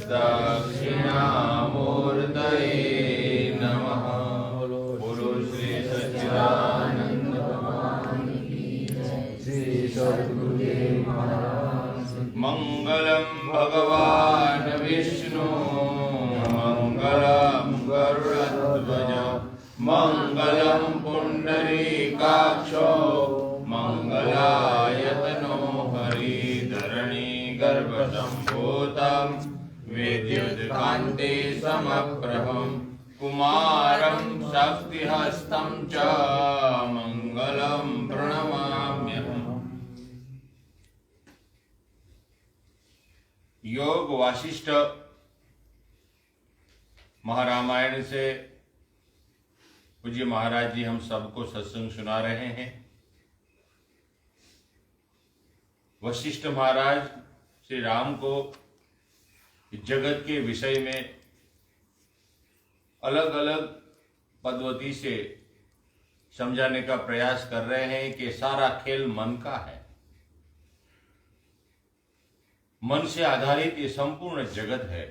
दक्षिणामूर्तये नमः। बोलो श्री सच्चिदानंद भगवान की जय। श्री सद्गुरुदेव महाराज। मंगलम भगवान विष्णु मंगलम गरुड़ध्वज मंगलम पुंडरीकाक्षो मंगलायतनो हरि धरणी गर्भसम्भूतं विद्युत्कान्ति समप्रभं कुमारं शक्तिहस्तं च मंगलं प्रणमाम्यहम्। योग वासिष्ठ महारामायण से पूज्य महाराज जी हम सबको सत्संग सुना रहे हैं। वशिष्ठ महाराज श्री राम को जगत के विषय में अलग अलग पद्धति से समझाने का प्रयास कर रहे हैं कि सारा खेल मन का है। मन से आधारित ये संपूर्ण जगत है,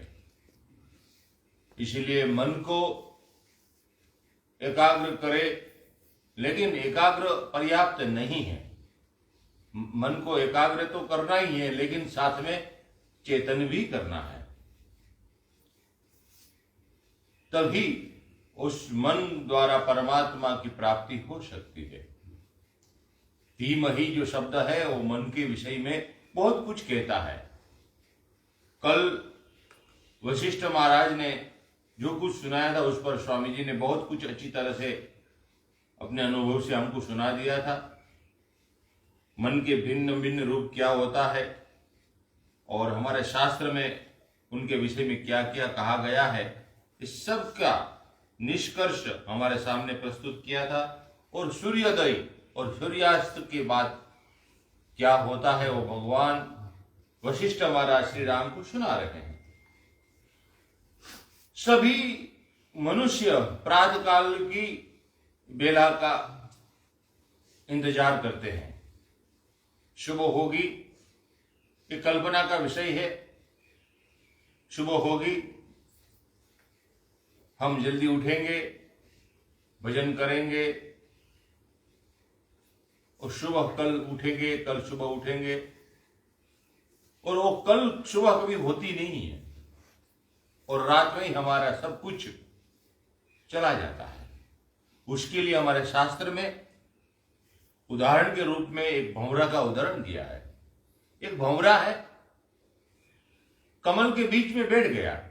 इसलिए मन को एकाग्र करे, लेकिन एकाग्र पर्याप्त नहीं है। मन को एकाग्र तो करना ही है, लेकिन साथ में चेतन भी करना है, तभी उस मन द्वारा परमात्मा की प्राप्ति हो सकती है। धीमहि जो शब्द है वो मन के विषय में बहुत कुछ कहता है। कल वशिष्ठ महाराज ने जो कुछ सुनाया था उस पर स्वामी जी ने बहुत कुछ अच्छी तरह से अपने अनुभव से हमको सुना दिया था। मन के भिन्न भिन्न रूप क्या होता है और हमारे शास्त्र में उनके विषय में क्या क्या कहा गया है, इस सब का निष्कर्ष हमारे सामने प्रस्तुत किया था। और सूर्योदय और सूर्यास्त के बाद क्या होता है वो भगवान वशिष्ठ महाराज श्री राम को सुना रहे हैं। सभी मनुष्य प्रातः काल की बेला का इंतजार करते हैं। सुबह होगी, ये कल्पना का विषय है। सुबह होगी, हम जल्दी उठेंगे, भजन करेंगे और सुबह कल उठेंगे, कल सुबह उठेंगे, और वो कल सुबह कभी होती नहीं है और रात में ही हमारा सब कुछ चला जाता है। उसके लिए हमारे शास्त्र में उदाहरण के रूप में एक भंवरा का उदाहरण दिया है। एक भंवरा है, कमल के बीच में बैठ गया,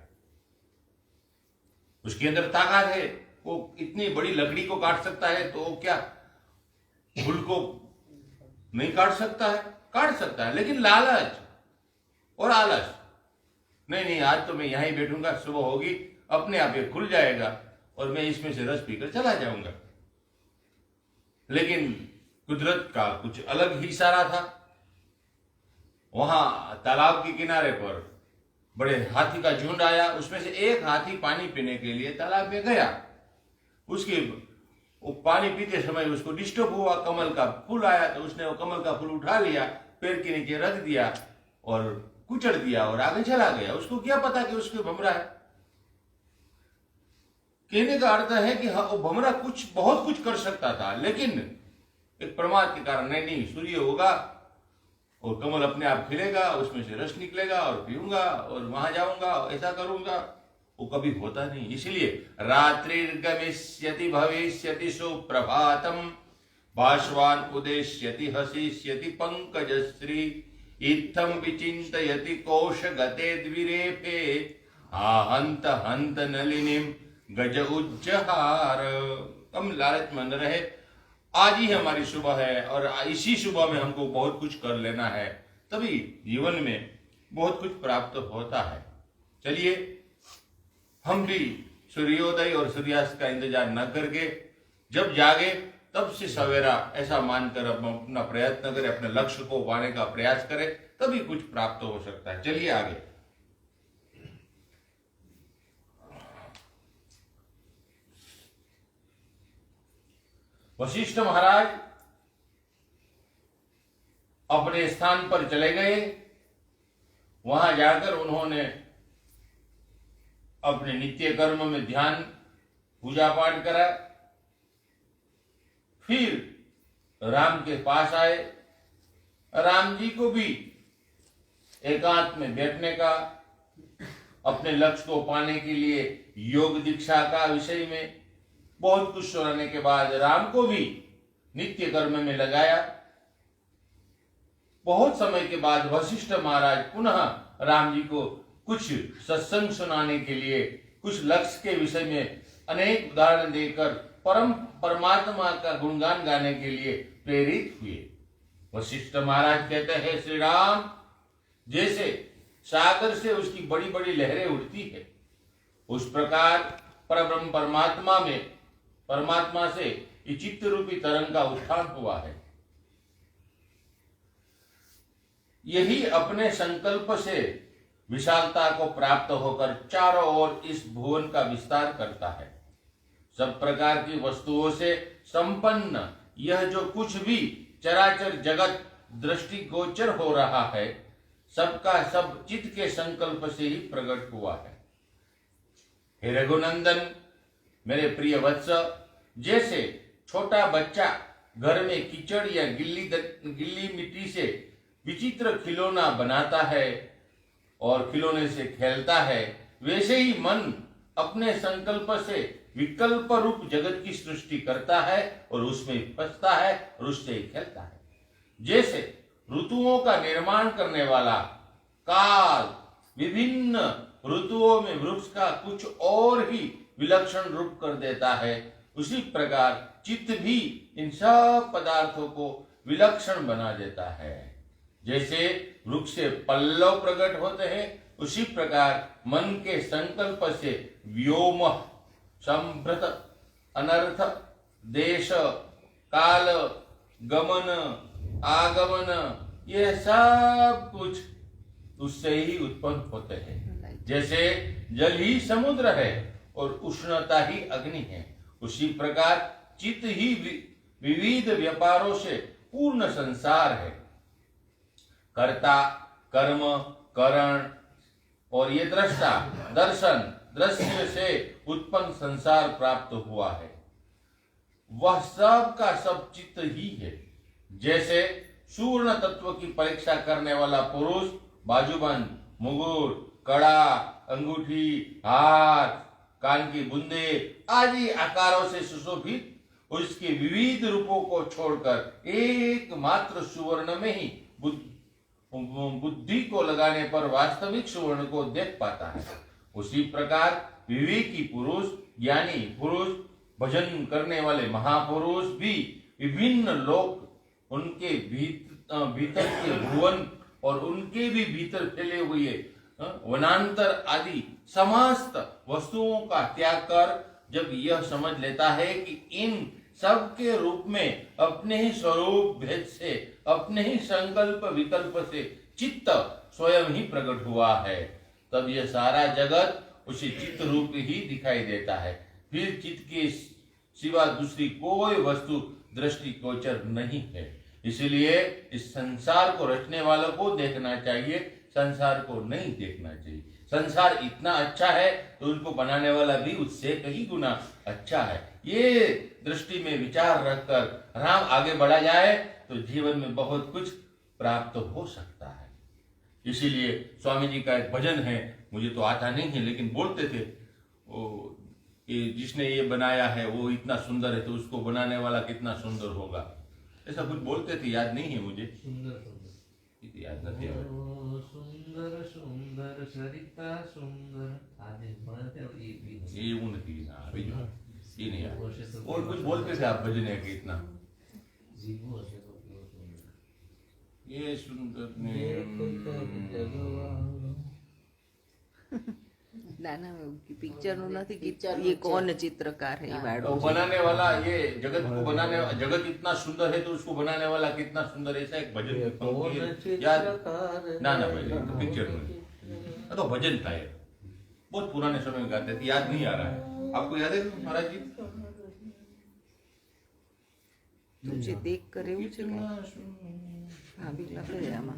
उसके अंदर ताकत है, वो इतनी बड़ी लकड़ी को काट सकता है, तो वो क्या फूल को नहीं काट सकता है? काट सकता है, लेकिन लालच और आलस, नहीं आज तो मैं यहां ही बैठूंगा, सुबह होगी अपने आप ये खुल जाएगा और मैं इसमें से रस पीकर चला जाऊंगा। लेकिन कुदरत का कुछ अलग ही इशारा था। वहां तालाब के किनारे पर बड़े हाथी का झुंड आया, उसमें से एक हाथी पानी पीने के लिए तालाब में गया। उसके वो पानी पीते समय उसको डिस्टर्ब हुआ, कमल का फूल आया तो उसने वो कमल का फूल उठा लिया, पैर के नीचे रख दिया और कुचल दिया और आगे चला गया। उसको क्या पता कि उसके भमरा है। कहने का अर्थ है कि हाँ, वो भमरा बहुत कुछ कर सकता था, लेकिन एक प्रमाद के कारण नहीं, सूर्य होगा और कमल अपने आप खिलेगा, उसमें से रस निकलेगा और पीऊंगा और वहां जाऊंगा, ऐसा करूंगा, वो कभी होता नहीं। इसलिए रात्रिर्गमिष्यति भविष्यति सुप्रभातम भास्वान उदेश्यति हसिष्यति पंकजश्री इत्थम विचिन्तयति कोश गते द्विरेफे आहंत हंत नलिनीम गज उज्जहार। हम लालच में न रहे, आज ही हमारी सुबह है और इसी सुबह में हमको बहुत कुछ कर लेना है, तभी जीवन में बहुत कुछ प्राप्त होता है। चलिए हम भी सूर्योदय और सूर्यास्त का इंतजार न करके जब जागे तब से सवेरा ऐसा मानकर अपना प्रयत्न करें, अपने लक्ष्य को पाने का प्रयास करें, तभी कुछ प्राप्त हो सकता है। चलिए आगे। वशिष्ठ महाराज अपने स्थान पर चले गए। वहां जाकर उन्होंने अपने नित्य कर्म में ध्यान पूजा पाठ करा। फिर राम के पास आए। राम जी को भी एकांत में बैठने का, अपने लक्ष्य को पाने के लिए योग दीक्षा का विषय में बहुत कुछ सुनाने के बाद राम को भी नित्य कर्म में लगाया। बहुत समय के बाद वशिष्ठ महाराज पुनः राम जी को कुछ सत्संग सुनाने के लिए, कुछ लक्ष्य के विषय में अनेक उदाहरण देकर परमात्मा का गुणगान गाने के लिए प्रेरित हुए। वशिष्ठ महाराज कहते हैं, श्री राम जैसे सागर से उसकी बड़ी बड़ी लहरें उठती है, उस प्रकार परब्रह्म परमात्मा से चित्त रूपी तरंग का उत्थान हुआ है। यही अपने संकल्प से विशालता को प्राप्त होकर चारों ओर इस भुवन का विस्तार करता है। सब प्रकार की वस्तुओं से संपन्न यह जो कुछ भी चराचर जगत दृष्टिगोचर हो रहा है, सबका सब चित्त के संकल्प से ही प्रकट हुआ है। हे रघुनंदन, मेरे प्रिय वत्स, जैसे छोटा बच्चा घर में कीचड़ या गिल्ली मिट्टी से विचित्र खिलौना बनाता है और खिलौने से खेलता है, वैसे ही मन अपने संकल्प से विकल्प रूप जगत की सृष्टि करता है और उसमें फंसता है और उससे खेलता है। जैसे ऋतुओं का निर्माण करने वाला काल विभिन्न ऋतुओं में वृक्ष का कुछ और ही विलक्षण रूप कर देता है, उसी प्रकार चित्त भी इन सब पदार्थों को विलक्षण बना देता है। जैसे वृक्ष से पल्लव प्रकट होते हैं, उसी प्रकार मन के संकल्प से व्योम, संप्रत, अनर्थ, देश, काल, गमन, आगमन, ये सब कुछ उससे ही उत्पन्न होते हैं। जैसे जल ही समुद्र है और उष्णता ही अग्नि है, उसी प्रकार चित्त ही विविध व्यापारों से पूर्ण संसार है। कर्ता, कर्म, करण और ये दृष्टा, दर्शन, दृश्य से उत्पन्न संसार प्राप्त हुआ है, वह सब का सब चित्त ही है। जैसे सूर्ण तत्व की परीक्षा करने वाला पुरुष बाजूबंद, मुकुट, कड़ा, अंगूठी, हार, कान की बूंदे आदि आकारों से सुशोभित उसके विविध रूपों को छोड़कर एकमात्र सुवर्ण में ही बुद्धि को लगाने पर वास्तविक सुवर्ण को देख पाता है। उसी प्रकार विवेकी पुरुष, ज्ञानी पुरुष, भजन करने वाले महापुरुष भी विभिन्न लोक, उनके भीतर के भुवन और उनके भी भीतर फैले हुए वनांतर आदि समस्त वस्तुओं का त्याग कर जब यह समझ लेता है कि इन सब के रूप में अपने ही स्वरूप भेद से, अपने ही संकल्प विकल्प से चित्त स्वयं ही प्रकट हुआ है, तब यह सारा जगत उसी चित्त रूप ही दिखाई देता है। फिर चित्त के सिवा दूसरी कोई वस्तु दृष्टिगोचर नहीं है। इसलिए इस संसार को रचने वालों को देखना चाहिए, संसार को नहीं देखना चाहिए। संसार इतना अच्छा है तो उनको बनाने वाला भी उससे कहीं गुना अच्छा है। ये दृष्टि में विचार रखकर राम आगे बढ़ा जाए तो जीवन में बहुत कुछ प्राप्त हो सकता है। इसीलिए स्वामी जी का एक भजन है, मुझे तो आता नहीं है लेकिन बोलते थे, वो जिसने ये बनाया है वो इतना सुंदर है तो उसको बनाने वाला कितना सुंदर होगा, ऐसा कुछ बोलते थे, याद नहीं है मुझे, याद नहीं है। सुंदर सुंदर सरिता सुंदर आदि ये वो नहीं ना, अभी जो ये नहीं याद। और कुछ बोलते थे आप भजन है कि इतना ये सुंदर નાના પિક્ચરનું નથી કે ये कौन चित्रकार है, ये वाड़ो वो बनाने वाला, ये जगत को बनाने, जगत इतना सुंदर है तो उसको बनाने वाला कितना सुंदर, ऐसा एक भजन याद ना ना भाई, तो पिक्चर में तो भजन था ये, बहुत पुराने समय में गाते थे, याद नहीं आ रहा है। आपको याद है महाराज जी? तुझे देख कर એવું છે કે ભાભી લખે છે આમાં,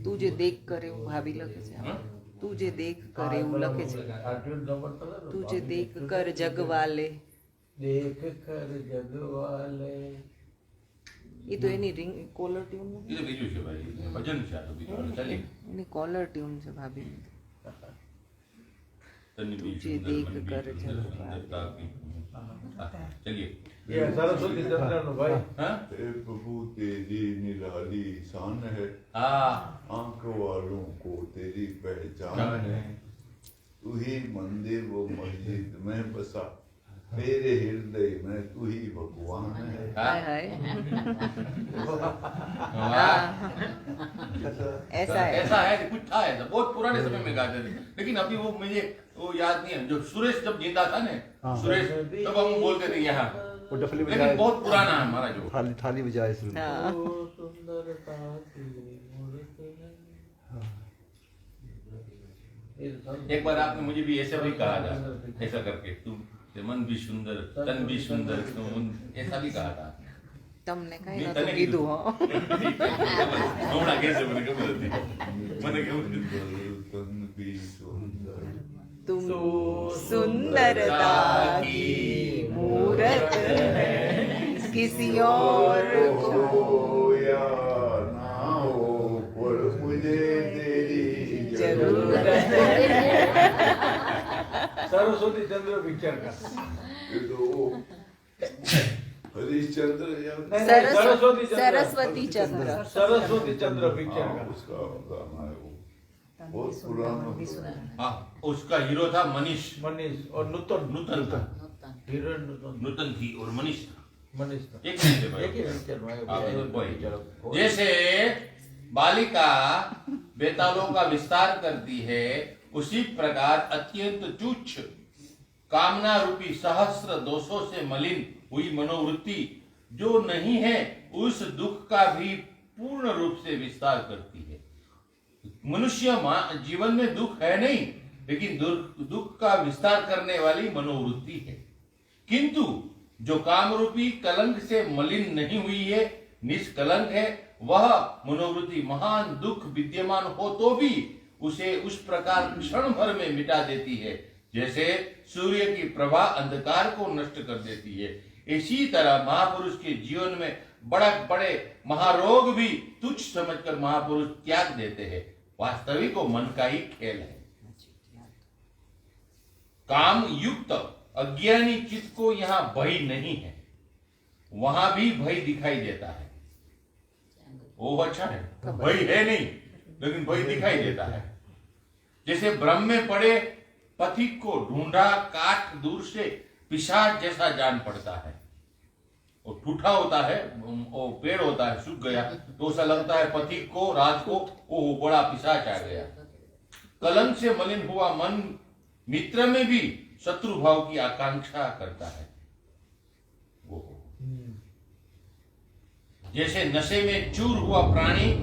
તુજે દેખ કર એવું ભાભી લખે છે આમાં, તુજે દેખ કર એવું લખે છે. આ ટ્યુન ખબર તો છે ને? તુજે દેખ કર જગવાલે. દેખ કર જગવાલે. એ તો એની રિંગ કોલર ટ્યુન એ તો બીજું છે ભાઈ, ભજન છે આ તો બીજું. ચાલીએ. એની કોલર ટ્યુન છે ભાભી. तन भी तुझे सुंदर, देख मन भी कर सुंदर, जलवा। सुंदरता की। चलिए। એ સરસ્વતી ચંદ્રનો ભાઈ. हाँ? हे प्रभु तेरी निराली शान है, हाँ आंख वालों को तेरी पहचान जान है। है। तू ही मंदिर व मस्जिद में बसा, तेरे हृदय में तू ही भगवान है। हाँ? हाय हाय. वाह। ऐसा है. ऐसा है कि कुछ था ऐसा, बहुत पुराने समय में गाते थे, लेकिन अभी वो मुझे वो याद नहीं है। जो सुरेश जब जिंदा था ना, हाँ। सुरेश तब हम बोलते थे यहाँ, वो डफली लेकिन बजाए, बहुत पुराना है हमारा जो। थाली थाली बजाए शुरू में। हाँ. ओ सुंदरता की मूरत है। ये सब- एक बार आपने मुझे भी ऐसा भी कहा था, ऐसा करके, तुम मन भी सुंदर, तन भी सुंदर, ऐसा भी कहा था। તમને કઈ નહીં, નતું તને કીધું હો. હમણાં કહેશે, મને ખબર હતી. મને ખબર હતી. तन भी सुंदर, तुम सुंदरता की मूरत है, किसी और को हो या ना हो, पर मुझे तेरी जरूरत है. सरस्वती चंद्र पिक्चर का. ये तो हरिश्चंद्र या नहीं, सरस्वती चंद्र. सरस्वती चंद्र. सरस्वती चंद्र पिक्चर हाँ, का. उसका गाना है वो, बहुत पुराना। हाँ, उसका हीरो था मनीष, मनीष और नूतन. नूतन था, हीरोइन नूतन. नूतन थी और मनीष था। मनीष था. एक नहीं थे भाई। एक ही पिक्चर में हाँ, है. वही। जैसे बालिका बेतालों का विस्तार करती है, उसी प्रकार अत्यंत तुच्छ कामना रूपी सहस्र दोषों से मलिन हुई मनोवृत्ति जो नहीं है, उस दुख का भी पूर्ण रूप से विस्तार करती है। मनुष्य जीवन में दुख है नहीं, लेकिन दुख का विस्तार करने वाली मनोवृत्ति है। किंतु जो काम रूपी कलंक से मलिन नहीं हुई है, निष्कलंक है, वह मनोवृत्ति महान दुख विद्यमान हो तो भी उसे उस प्रकार क्षण भर में मिटा देती है, जैसे सूर्य की प्रभा अंधकार को नष्ट कर देती है। इसी तरह महापुरुष के जीवन में बड़े महारोग भी तुच्छ समझकर महापुरुष त्याग देते हैं। वास्तविक वो मन का ही खेल है। काम युक्त अज्ञानी चित्त को यहाँ भय नहीं है, वहां भी भय दिखाई देता है। वो अच्छा है, भय है नहीं, लेकिन भय दिखाई देता है। जैसे भ्रम में पड़े पथिक को ढूंढा काट दूर से पिशाच जैसा जान पड़ता है। वो ठूठा होता है, वो पेड़ होता है, सूख गया तो ऐसा लगता है पथिक को, राज को, ओह बड़ा पिशाच आ गया। कलंक से मलिन हुआ मन मित्र में भी शत्रु भाव की आकांक्षा करता है। जैसे नशे में चूर हुआ प्राणी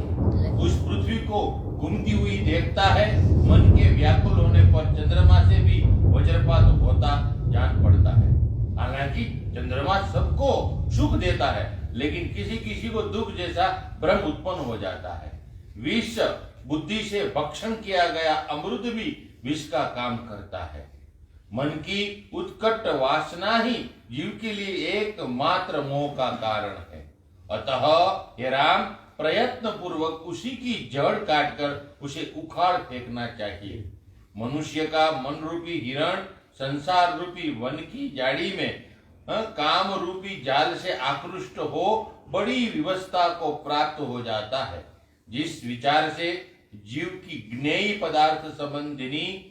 उस पृथ्वी को घूमती हुई देखता है, मन के व्याकुल होने पर चंद्रमा से भी वज्रपात होता जान पड़ता है। हालांकि चंद्रमा सबको सुख देता है, लेकिन किसी किसी को दुख जैसा भ्रम उत्पन्न हो जाता है। विष बुद्धि से भक्षण किया गया अमृत भी विष का काम करता है। मन की उत्कट वासना ही जीव के लिए एकमात्र मोह का कारण है। अतः हे राम, प्रयत्न पूर्वक उसी की जड़ काटकर उसे उखाड़ फेंकना चाहिए। मनुष्य का मन रूपी हिरण संसार रूपी वन की जाड़ी में काम रूपी जाल से आकृष्ट हो बड़ी विवस्था को प्राप्त हो जाता है। जिस विचार से जीव की ज्ञेय पदार्थ संबंधिनी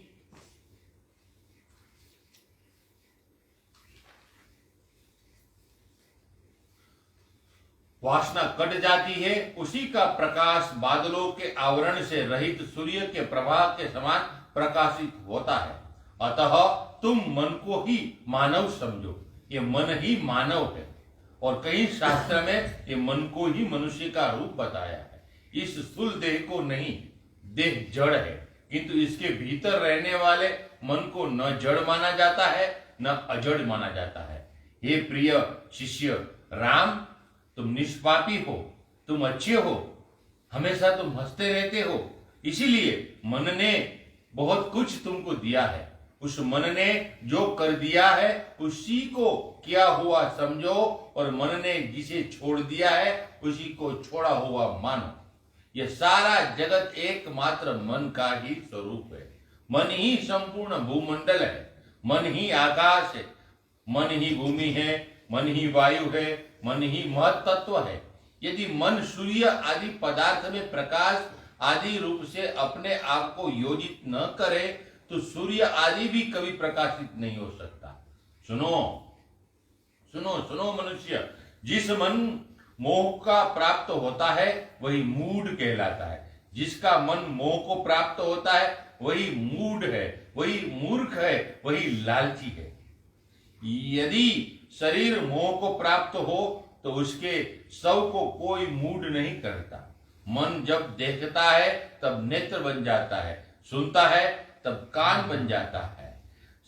वासना कट जाती है, उसी का प्रकाश बादलों के आवरण से रहित सूर्य के प्रभाव के समान प्रकाशित होता है। अतः तुम मन को ही मानव समझो, ये मन ही मानव है। और कई शास्त्र में ये मन को ही मनुष्य का रूप बताया है। इस स्थूल देह को नहीं, देह जड़ है, किंतु इसके भीतर रहने वाले मन को न जड़ माना जाता है न अजड़ माना जाता है। हे प्रिय शिष्य राम, तुम निष्पापी हो, तुम अच्छे हो, हमेशा तुम हंसते रहते हो, इसीलिए मन ने बहुत कुछ तुमको दिया है, उस मन ने जो कर दिया है उसी को किया हुआ समझो, और मन ने जिसे छोड़ दिया है उसी को छोड़ा हुआ मानो। यह सारा जगत एकमात्र मन का ही स्वरूप है। मन ही संपूर्ण भूमंडल है, मन ही आकाश है, मन ही भूमि है, मन ही वायु है, मन ही महत्त्व है। यदि मन सूर्य आदि पदार्थ में प्रकाश आदि रूप से अपने आप को योजित न करे तो सूर्य आदि भी कभी प्रकाशित नहीं हो सकता। सुनो सुनो सुनो मनुष्य, जिस मन मोह का प्राप्त होता है वही मूढ़ कहलाता है। जिसका मन मोह को प्राप्त होता है वही मूढ़ है, वही मूर्ख है, वही लालची है। यदि शरीर मोह को प्राप्त हो तो उसके शव को कोई मूढ़ नहीं करता। मन जब देखता है तब नेत्र बन जाता है, सुनता है तब कान बन जाता है,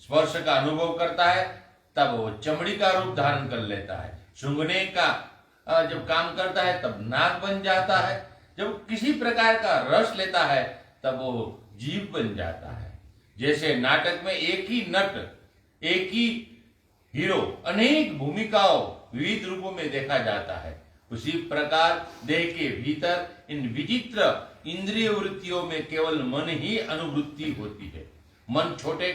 स्पर्श का अनुभव करता है तब वो चमड़ी का रूप धारण कर लेता है, सूंघने का जब काम करता है तब नाक बन जाता है, जब किसी प्रकार का रस लेता है तब वो जीभ बन जाता है। जैसे नाटक में एक ही नट, एक ही हीरो अनेक भूमिकाओं विविध रूपों में देखा जाता है, उसी प्रकार देह के भीतर इन विचित्र इंद्रिय वृत्तियों में केवल मन ही अनुवृत्ति होती है। मन छोटे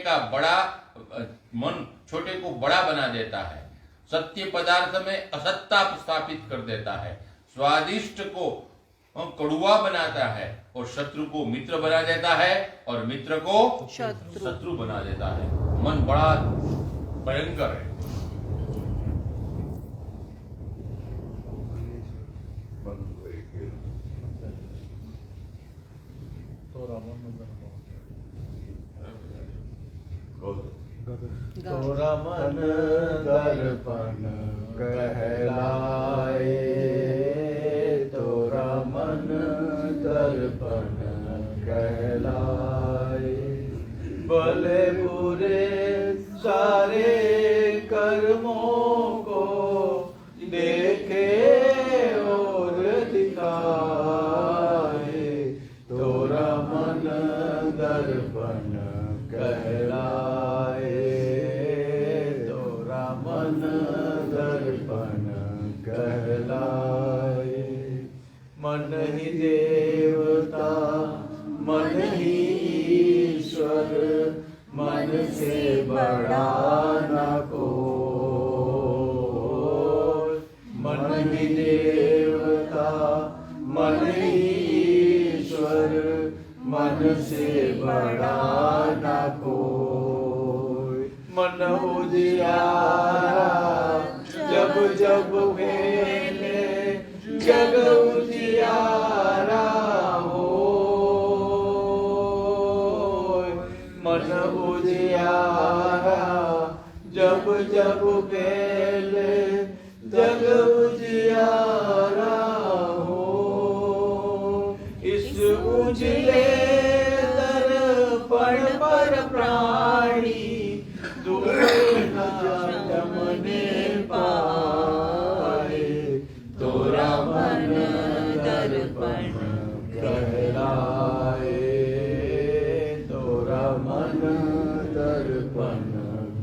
को बड़ा बना देता है, सत्य पदार्थ में असत्ता स्थापित कर देता है, स्वादिष्ट को कड़ुआ बनाता है और शत्रु को मित्र बना देता है और मित्र को शत्रु बना देता है। मन बड़ा भयंकर है। तोरा मन दर्पण कहलाए, तोरा मन दर्पण कहलाए। भले बुरे सारे कर्मों को देखे और दिखाए, तोरा मन दर्पण कहलाए, तोरा मन दर्पण कहलाए। मन ही देवता मन ही ईश्वर, मन से बड़ा न कोई। मन ही देवता मन ही ईश्वर, मन से बड़ा न कोई। मन उजियारा जब जब मेले जग उजियारा हो, मन उजियारा जब जब मेले जग उजियारा हो। इस उजले दर्पण पर प्राणी दूर न जमने पाए, तोरा मन दर्पण कहलाए, तोरा मन दर्पण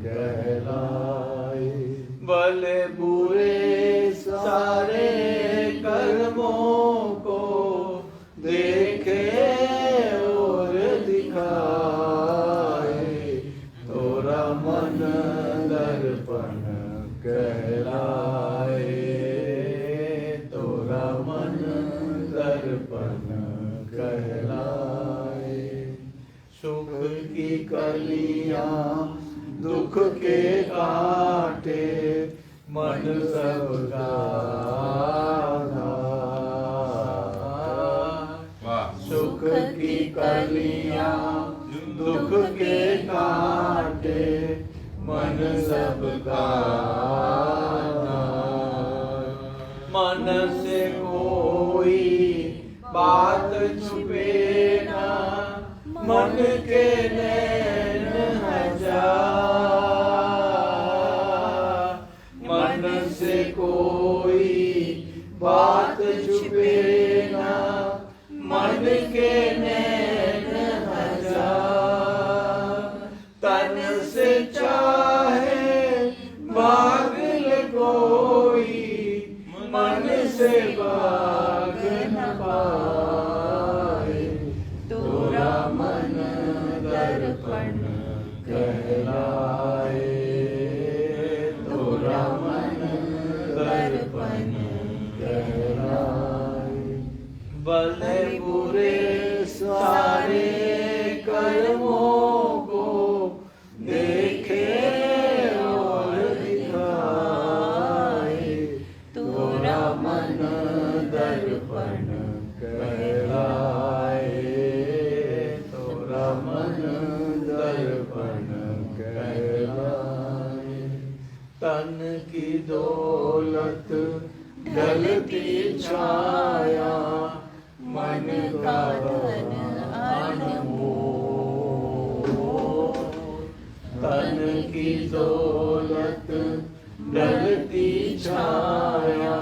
कहलाए। भले बुरे सारे कर्मों को देखे और दिखाए, तोरा मन दर्पण कहलाए, तोरा मन दर्पण कहलाए। सुख की कलियां दुख के कांटे, मन सबका सुख की कलियां दुख के कांटे, मन सबका मन से कोई बात छुपे ना, मन के नैन हजार। मन से कोई बात छुपे ना, मन के नैन हजार। दर्पण कहलाए, तोरा मन दर्पण कहलाए। भले बुरे सारे कर्मों को देखे और दिखाए, तोरा मन दर्पण कहलाए, तोरा मन दर्पण कहलाए। तन की दौलत ढलती छाया, मन का धन अनमोल। तन की दौलत ढलती छाया,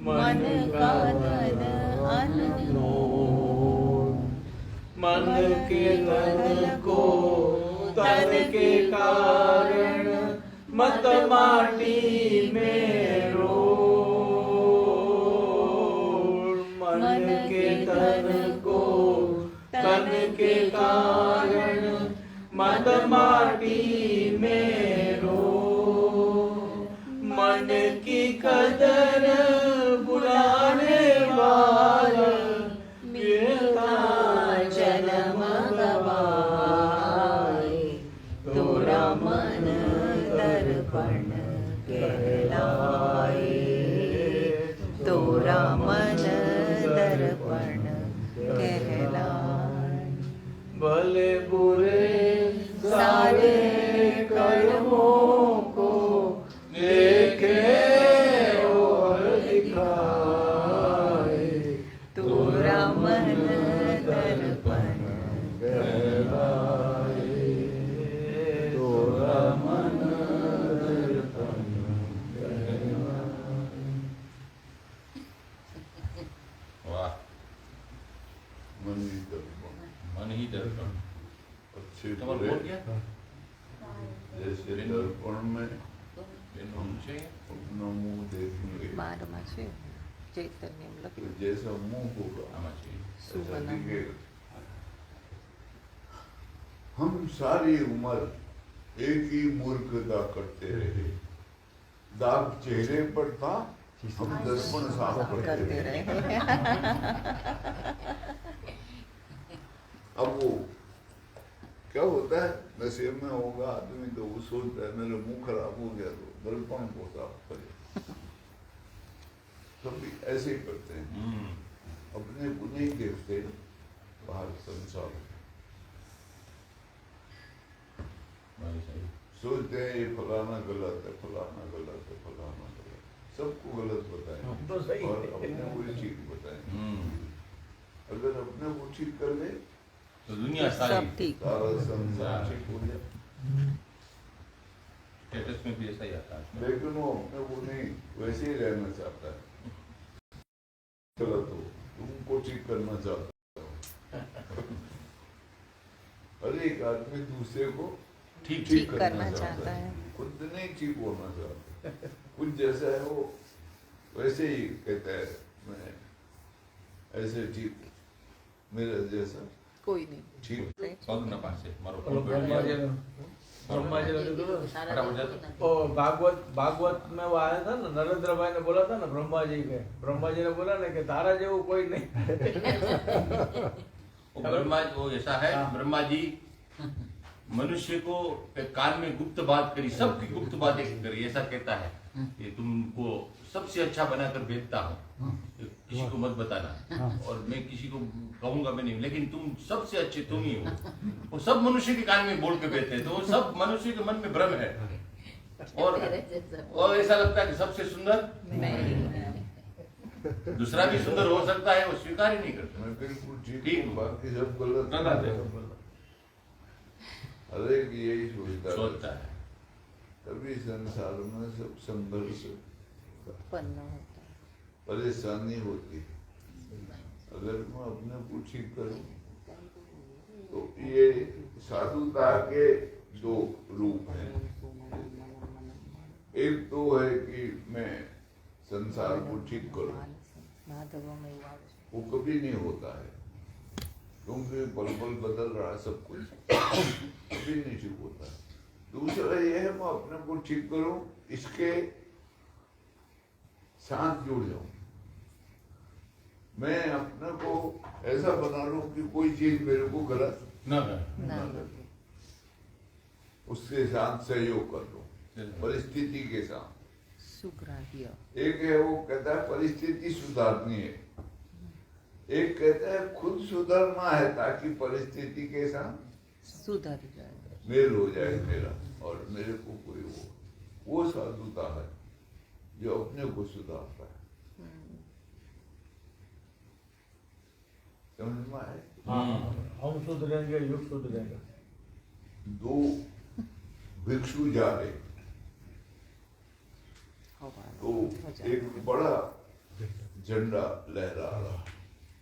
मन का धन अनमोल। मन के धन को तन के कारण मत माटी में रोल। मन के धन को तन के कारण मत माटी में रोल। मन की कदर बुलाने वाला मिलता जन्म गवाए, तोरा मन दर्पण कहलाए, तोरा मन दर्पण कहलाए। भले बुरे सारे कर्मों को देखे और दिखाए, तोरा मन दर्पण कहलाए, तोरा मन दर्पण कहलाए। वाह, मन ही दर्पण। मन ही दर्पण। अच्छे कमल बुरे, बोल गया? जैसे दर्पण में हम से अपना मुंह देखेंगे 12 છે ચૈતન્યમ तो લખ્યું जैसा मुंह होगा आमा से ऐसा सुमना। दिखेगा। हम सारी उम्र एक ही मूर्खता करते रहे, दाग चेहरे पर था, हम दर्पण साफ करते કરતે रहे। રહે अब वो क्या होता है, नशे में होगा आदमी तो वो सोचता है मेरा मुंह खराब हो गया तो दर्पण को साफ करे। सब भी ऐसे ही करते हैं, अपने को नहीं देखते बाहर संसार। भाई सही। सोचते हैं ये फलाना गलत है, फलाना गलत है, फलाना गलत है। सबको गलत बताएं तो सही और है। अपने को ही ठीक बताएं। हम्म, अगर अपने को ठीक कर ले तो दुनिया सारी सब ठीक सारा संसार ठीक हो जाए। स्टेटस में भी ऐसा ही आता है। लेकिन वो अपने को नहीं वैसे ही रहना चाहता है। गलत हो तुमको ठीक करना चाहता हो। हर एक आदमी दूसरे को ठीक ठीक करना चाहता है। खुद नहीं ठीक होना चाहता। खुद जैसा है वो वैसे ही कहता है मैं ऐसे ठीक हूँ, मेरा जैसा કોઈ નહીં ठीक। પગ ન પાસે મારો પગ ब्रह्माजी ने तो फटाफट जाते। ओ भागवत में वो आया था ना, नरेंद्र भाई ने बोला था ना ब्रह्मा जी ने बोला ना कि तारा जेवू कोई नहीं। वो ब्रह्मा वो ऐसा है, हाँ। ब्रह्मा जी मनुष्य को के कान में गुप्त बात करी, सबकी गुप्त बातें करी, ऐसा कहता है कि तुमको सबसे अच्छा बनाकर भेजता हूँ, किसी को मत बताना और मैं किसी को कहूंगा भी नहीं, लेकिन तुम सबसे अच्छे तुम ही हो। वो सब मनुष्य के कान में बोल के भेजते हैं, तो वो सब मनुष्य के मन में भ्रम है और ऐसा लगता है कि सबसे सुंदर दूसरा भी सुंदर हो सकता है, वो स्वीकार ही नहीं करता। मैं बिल्कुल ठीक ठीक हूँ, बाकी सब गलत गलत है। हर एक यही सोचता है। तभी संसार में सब संघर्ष उत्पन्न होता है। परेशानी होती है। अगर मैं अपने को ठीक करूं तो ये साधुता के दो रूप हैं। एक तो है कि मैं संसार को ठीक करूं, માધવમાં એવું આવે છે वो कभी नहीं होता है। क्योंकि पल पल बदल रहा है सब कुछ, कभी नहीं ठीक होता। दूसरा ये है मैं अपने को ठीक करूं, इसके साथ जुड़ जाऊं, मैं अपने को ऐसा बना लूं कि कोई चीज मेरे को गलत न कर ना लगे, उसके साथ सहयोग कर लो, परिस्थिति के साथ। सुग्राह्य। एक है वो कहता है परिस्थिति सुधारनी है, एक कहता है खुद सुधरना है ताकि परिस्थिति के साथ सुधर जाए। मेल हो जाए मेरा और मेरे को कोई वो साधुता है जो अपने को सुधारता है। समझ में आए? हाँ, हम सुधरेंगे, युग सुधरेंगे। दो भिक्षु जा रहे, तो एक बड़ा झंडा लहरा रहा,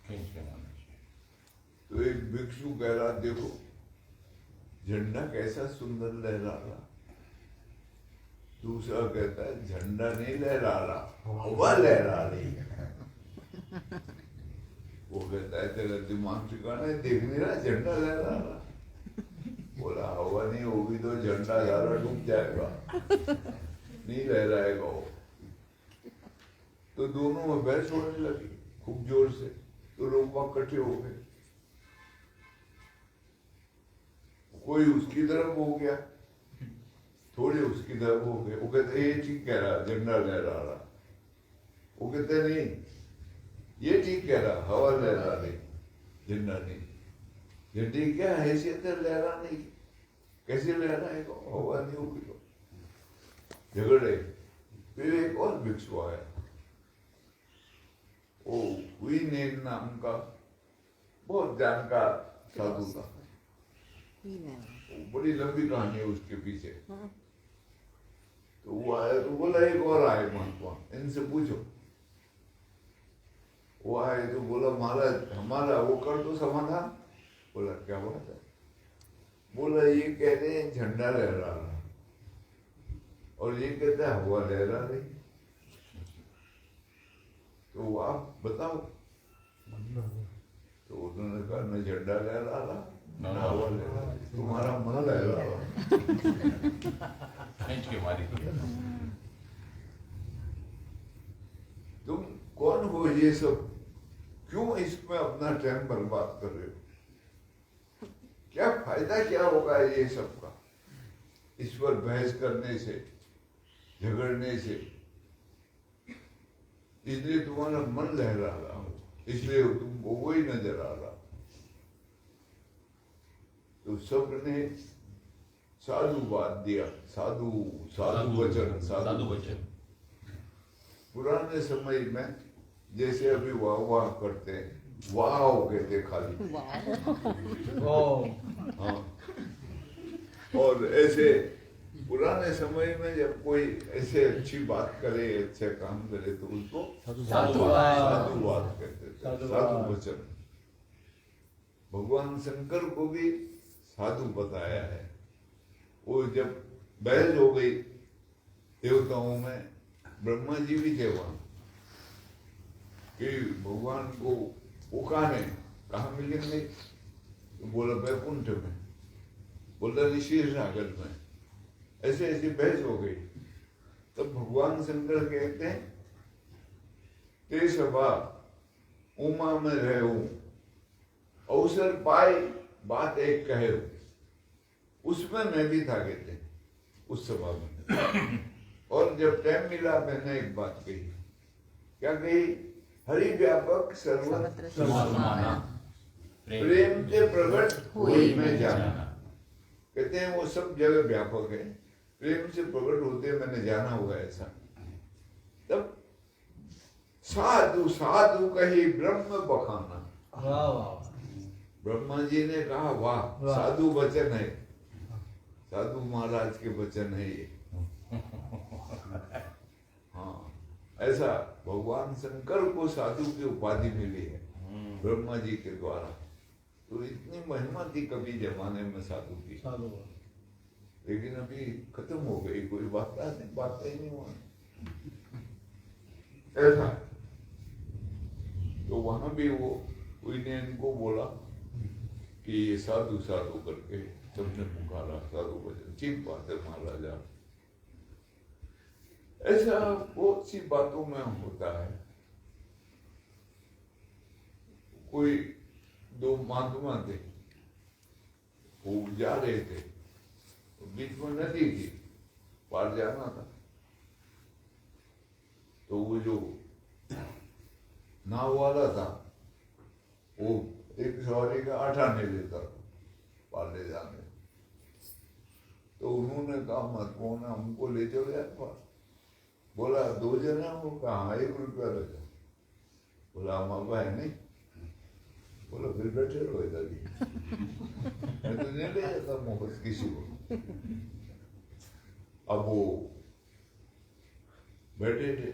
खींच के लाना चाहिए। तो एक भिक्षु कह रहा देखो झंडा कैसा सुंदर लहरा रहा। दूसरा कहता है झंडा नहीं लहरा रहा, हवा लहरा रही है। वो कहता है तेरा दिमाग ठिकाना है, देख नहीं रहा झंडा लहरा रहा। बोला हवा नहीं होगी तो झंडा सारा डूब जाएगा, नहीं लहराएगा वो। तो दोनों में बहस होने लगी खूब जोर से, तो लोग वहां इकट्ठे हो गए, कोई उसकी तरफ हो गया, थोड़े उसकी तरफ हो गए। वो कहते ये ठीक कह रहा, झंडा लहरा रहा। वो कहते नहीं ये ठीक कह रहा, हवा लहरा रही, झंडा नहीं। झंडे की क्या हैसियत है लहराने की, कैसे लहराएगा, हवा नहीं होगी तो। झगड़े। फिर एक और भिक्षु आया, वो हुईनेन नाम का बहुत जानकार साधु था, बड़ी लंबी कहानी है उसके पीछे। तो वो आया तो बोला एक और आए महात्मा, इनसे पूछो। वो आए तो बोला महाराज हमारा वो कर दो समाधान। बोला क्या बात है? बोला ये कहते हैं झंडा लहरा रहा और ये कहते हैं हवा लहरा रही, तो आप बताओ। तो उन्होंने कहा न झंडा लहरा रहा न हवा लहरा रही, तुम्हारा मन लहरा रहा। खींच के मारी थी। तुम कौन हो ये सब, क्यों इसमें अपना टाइम बर्बाद कर रहे हो? क्या फायदा क्या होगा ये सब का, इस पर बहस करने से, झगड़ने से? इसलिए तुम्हारा मन लहरा रहा हो, इसलिए तुमको वही नजर आ रहा। तो सबने साधुवाद दिया, साधु साधु वचन, साधु वचन। पुराने समय में जैसे अभी वाह वाह करते हैं, वाह कहते खाली, हाँ। और ऐसे पुराने समय में जब कोई ऐसे अच्छी बात करे, अच्छे काम करे तो उसको साधुवाद कहते थे, साधु वचन। भगवान शंकर को भी साधु बताया है। वो जब बहस हो गई देवताओं में, ब्रह्मा जी भी थे वहां, कि भगवान को उकाने कहाँ मिलेंगे? तो बोला वैकुंठ में, बोला ऋषि सागर में। ऐसे ऐसी बहस हो गई। तब भगवान शंकर कहते हैं ते सभा उमा में रहूं, अवसर पाई बात एक कहे। उसमें मैं भी था कहते हैं, उस सभा में। और जब टाइम मिला मैंने एक बात कही। क्या कही? हरि व्यापक सर्वत्र समाना, प्रेम से प्रकट हुई में जाना। कहते हैं वो सब जगह व्यापक है, प्रेम से प्रकट होते मैंने जाना हुआ ऐसा। तब साधु साधु कही ब्रह्म बखाना। वाह वाह, ब्रह्मा जी ने कहा वाह, साधु वचन है, साधु महाराज के वचन है ये। हाँ, ऐसा भगवान शंकर को साधु की उपाधि मिली है ब्रह्मा जी के द्वारा। तो इतनी महिमा थी कभी जमाने में साधु की, लेकिन अभी खत्म हो गई, कोई बात ही नहीं हुआ ऐसा। तो वहां भी वो कोई ने इनको बोला कि ये साधु साधु करके सबने पुकारा, साधु भजन चीप बात है महाराजा। ऐसा बहुत सी बातों में होता है। कोई दो महात्मा थे, वो जा रहे थे, बीच में नदी थी, पार जाना था। तो वो जो नाव वाला था वो एक सवारी का 8 आने देता था पार ले जाने। तो उन्होंने कहा महत्वपूर्ण हमको ले चलो यार पार। बोला 2 जने हो? कहा 1 रुपया ले जाओ। बोला हम अब है नहीं। बोला फिर बैठे रहो इधर ही, मैं तो नहीं ले जाता मोहब्बत किसी को। अब वो बैठे थे,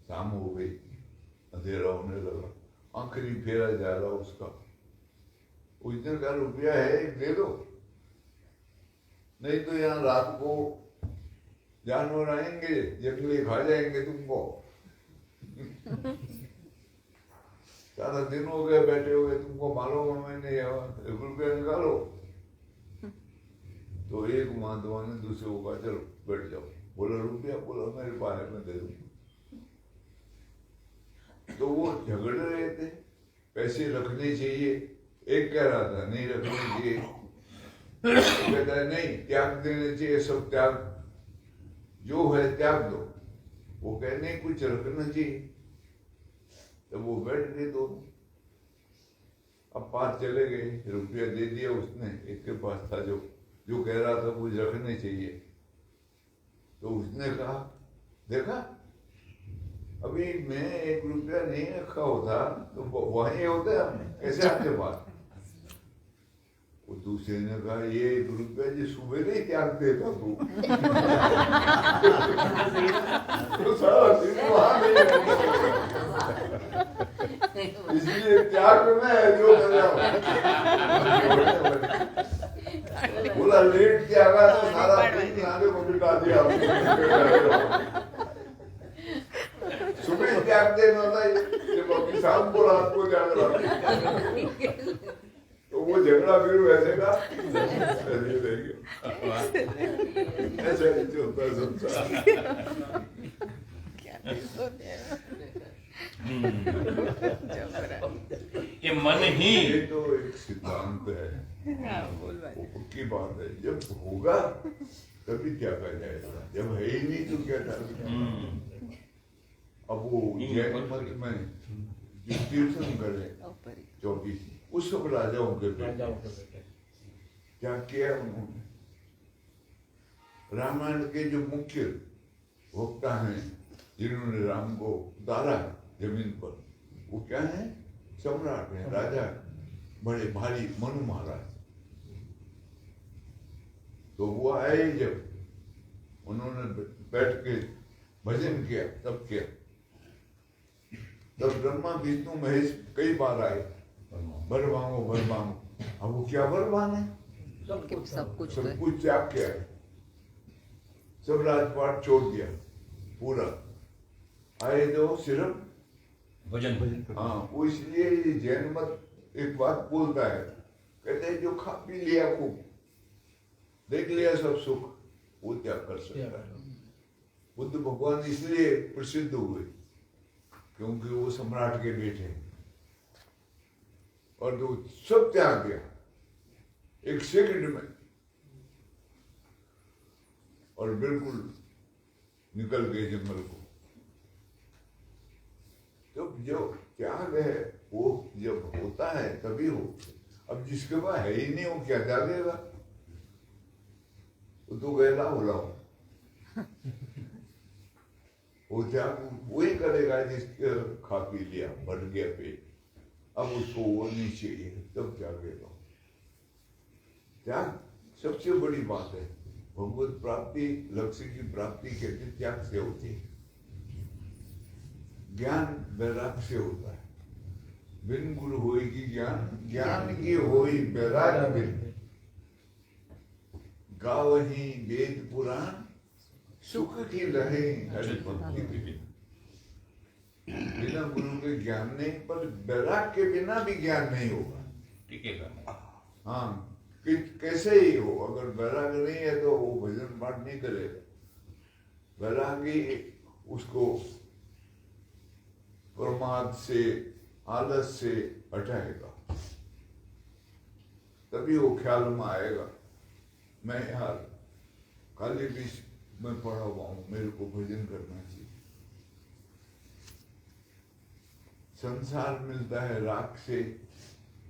शाम हो गई, अंधेरा होने लगा, आखिरी फेरा जा रहा उसका। उसने कहा रुपया है एक दे दो, नहीं तो यहाँ रात को जानवर आएंगे, जंगली खा जाएंगे तुमको। सारा दिन हो गए बैठे हुए, तुमको मालूम है मैंने 1 रुपया निकालो। तो एक महात्मा ने दूसरे को कहा चलो बैठ जाओ। बोला रुपया? बोला मेरे पास है, मैं दे दूँ। तो वो झगड़ रहे थे, पैसे रखने चाहिए। एक कह रहा था नहीं रखने चाहिए, कहता है नहीं त्याग देने चाहिए, सब त्याग जो है त्याग दो। वो कह नहीं कुछ रखना चाहिए। तो वो बैठ गए दोनों। अब पास चले गए, रुपया दे दिया उसने, एक के पास था जो कह रहा था कुछ रखने चाहिए। तो उसने कहा देखा अभी मैं 1 रुपया नहीं रखा होता तो वहीं होते हम, कैसे आपके पास? वो दूसरे ने कहा ये 1 रुपया जी सुबह नहीं त्याग देता तू। तो सारा दिन वहां नहीं इसलिए त्याग में है जो कर रहा हूं। बोला लेट त्यागा तो सारा दिन आने को बिता दिया। सुबह त्याग देना था जब अभी शाम को रात को त्याग रहा। तो वो झगड़ा फिर वैसे का ऐसे रहेगा। ऐसे नहीं होता संसार। ये मन ही ये तो एक सिद्धांत है, वो पक्की बात है। जब होगा तभी क्या कहा जाएगा, जब है ही नहीं तो क्या करेगा। अब वो जैन मत में जो तीर्थंकर है 24, उस सब राजाओं के बेटे क्या किया उन्होंने? रामायण के जो मुख्य वक्ता हैं जिन्होंने राम को उतारा जमीन पर, वो क्या है? सम्राट है, राजा, बड़े भारी मनु महाराज। तो वो आए जब उन्होंने बैठ के भजन किया, तब किया। तब ब्रह्मा विष्णु महेश कई बार आए, वर मांगो वर मांगो। अब वो क्या वर मांगे? सब कुछ त्याग किया है, सब राजपाट छोड़ दिया पूरा। आए जो सिर्फ भजन। हाँ, वो इसलिए ये जैन मत एक बात बोलता है, कहते हैं जो खा पी लिया खूब, देख लिया सब सुख, वो त्याग कर सकता है। बुद्ध भगवान इसलिए प्रसिद्ध हुए क्योंकि वो सम्राट के बेटे हैं और जो सब त्याग दिया 1 सेकंड में और बिल्कुल निकल गए जंगल को। तो जो त्याग है वो जब होता है तभी हो। अब जिसके पास है ही नहीं वो क्या त्यागेगा? वो तो गैला होला वो त्याग वही करेगा जिसके खा पी लिया, बढ़ गया पेट, अब उसको वो नहीं चाहिए, तब त्यागेगा। त्याग सबसे बड़ी बात है। भगवत प्राप्ति, लक्ष्य की प्राप्ति कहते त्याग से होती है। ज्ञान वैराग से होता है। बिन गुरु होई की ज्ञान, ज्ञान की होई वैराग बिन। गावही वेद पुराण, सुख की लहे हरि भक्ति बिन। बिना गुरु के ज्ञान नहीं, पर वैराग के बिना भी ज्ञान नहीं होगा। टिकेगा नहीं। हाँ, कि कैसे ही हो, अगर वैराग नहीं है तो वो भजन पाठ नहीं करेगा। वैरागी उसको प्रमाद से, आलस से हटाएगा, तभी वो ख्याल में आएगा मैं यार खाली बीच में पड़ा हुआ हूं, मेरे को भजन करना चाहिए। संसार मिलता है राग से,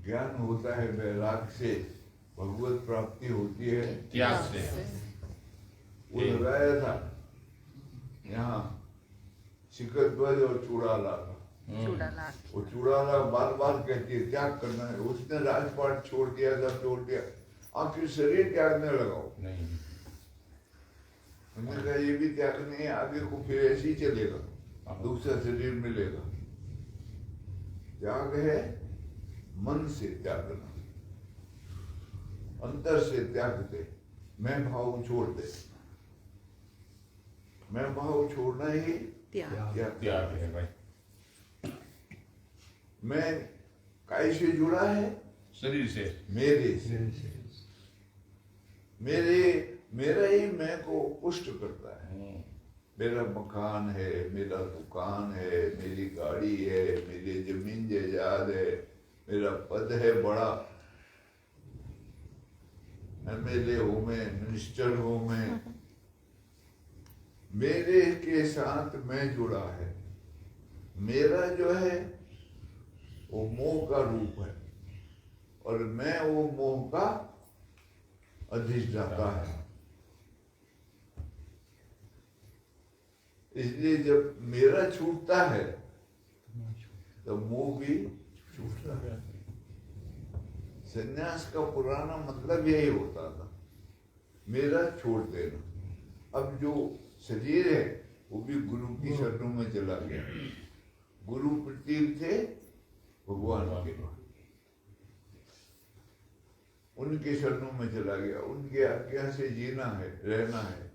ज्ञान होता है वैराग से, भगवत प्राप्ति होती है त्याग से। वो लगाया था यहाँ शिखरध्वज और चूड़ाला का। चूड़ाला वो चूड़ाला बार बार कहती है त्याग करना है, उसने राजपाट छोड़ दिया, सब छोड़ दिया, आखिर शरीर त्यागने लगाओ। नहीं, हमने कहा ये भी त्याग नहीं है, आगे को फिर ऐसे ही चलेगा, दूसरा शरीर मिलेगा। त्याग है मन से त्यागना, अंतर से त्याग दे, मैं भाव छोड़ दे। मैं भाव छोड़ना ही त्याग। त्याग है भाई। मैं काय से जुड़ा है, शरीर से, मेरे से। मेरा ही मैं को पुष्ट करता है। मेरा मकान है, मेरा दुकान है, मेरी गाड़ी है, मेरी जमीन जायदाद है, मेरा पद है बड़ा, एमएलए हूं मैं, मिनिस्टर हूं मैं, मेरे के साथ मैं जुड़ा है। मेरा जो है वो मोह का रूप है और मैं वो मोह का अधिष्ठाता है। इसलिए जब मेरा छूटता है तो मोह भी छूटता है। संन्यास का पुराना मतलब यही होता था, मेरा छोड़ देना। अब जो शरीर है वो भी गुरु की शरणों में चला गया। गुरु प्रतीक थे भगवान के, उनके शरणों में चला गया, उनके आज्ञा से जीना है, रहना है।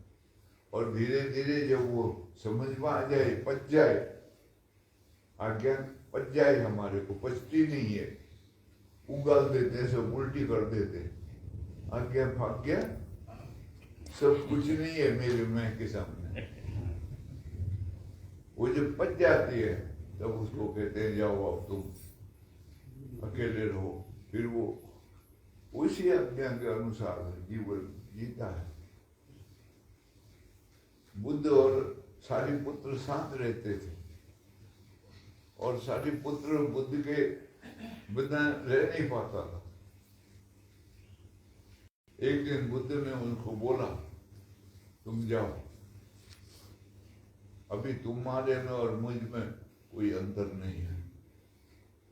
और धीरे धीरे जब वो समझ में आ जाए, पच जाए, आज्ञा पच जाए, हमारे को पचती नहीं है, उगाल देते, सब उल्टी कर देते, आज्ञा भाग्य सब कुछ नहीं है मेरे मैं के सामने। वो जब पच जाती है तब उसको कहते हैं जाओ अब तुम अकेले रहो। फिर वो उसी आज्ञा के अनुसार जीवन जीता है। बुद्ध और सारिपुत्र साथ रहते थे और सारिपुत्र बुद्ध के बिना रह नहीं पाता था। एक दिन बुद्ध ने उनको बोला तुम जाओ, अभी तुम्हारे में और मुझ में कोई अंतर नहीं है,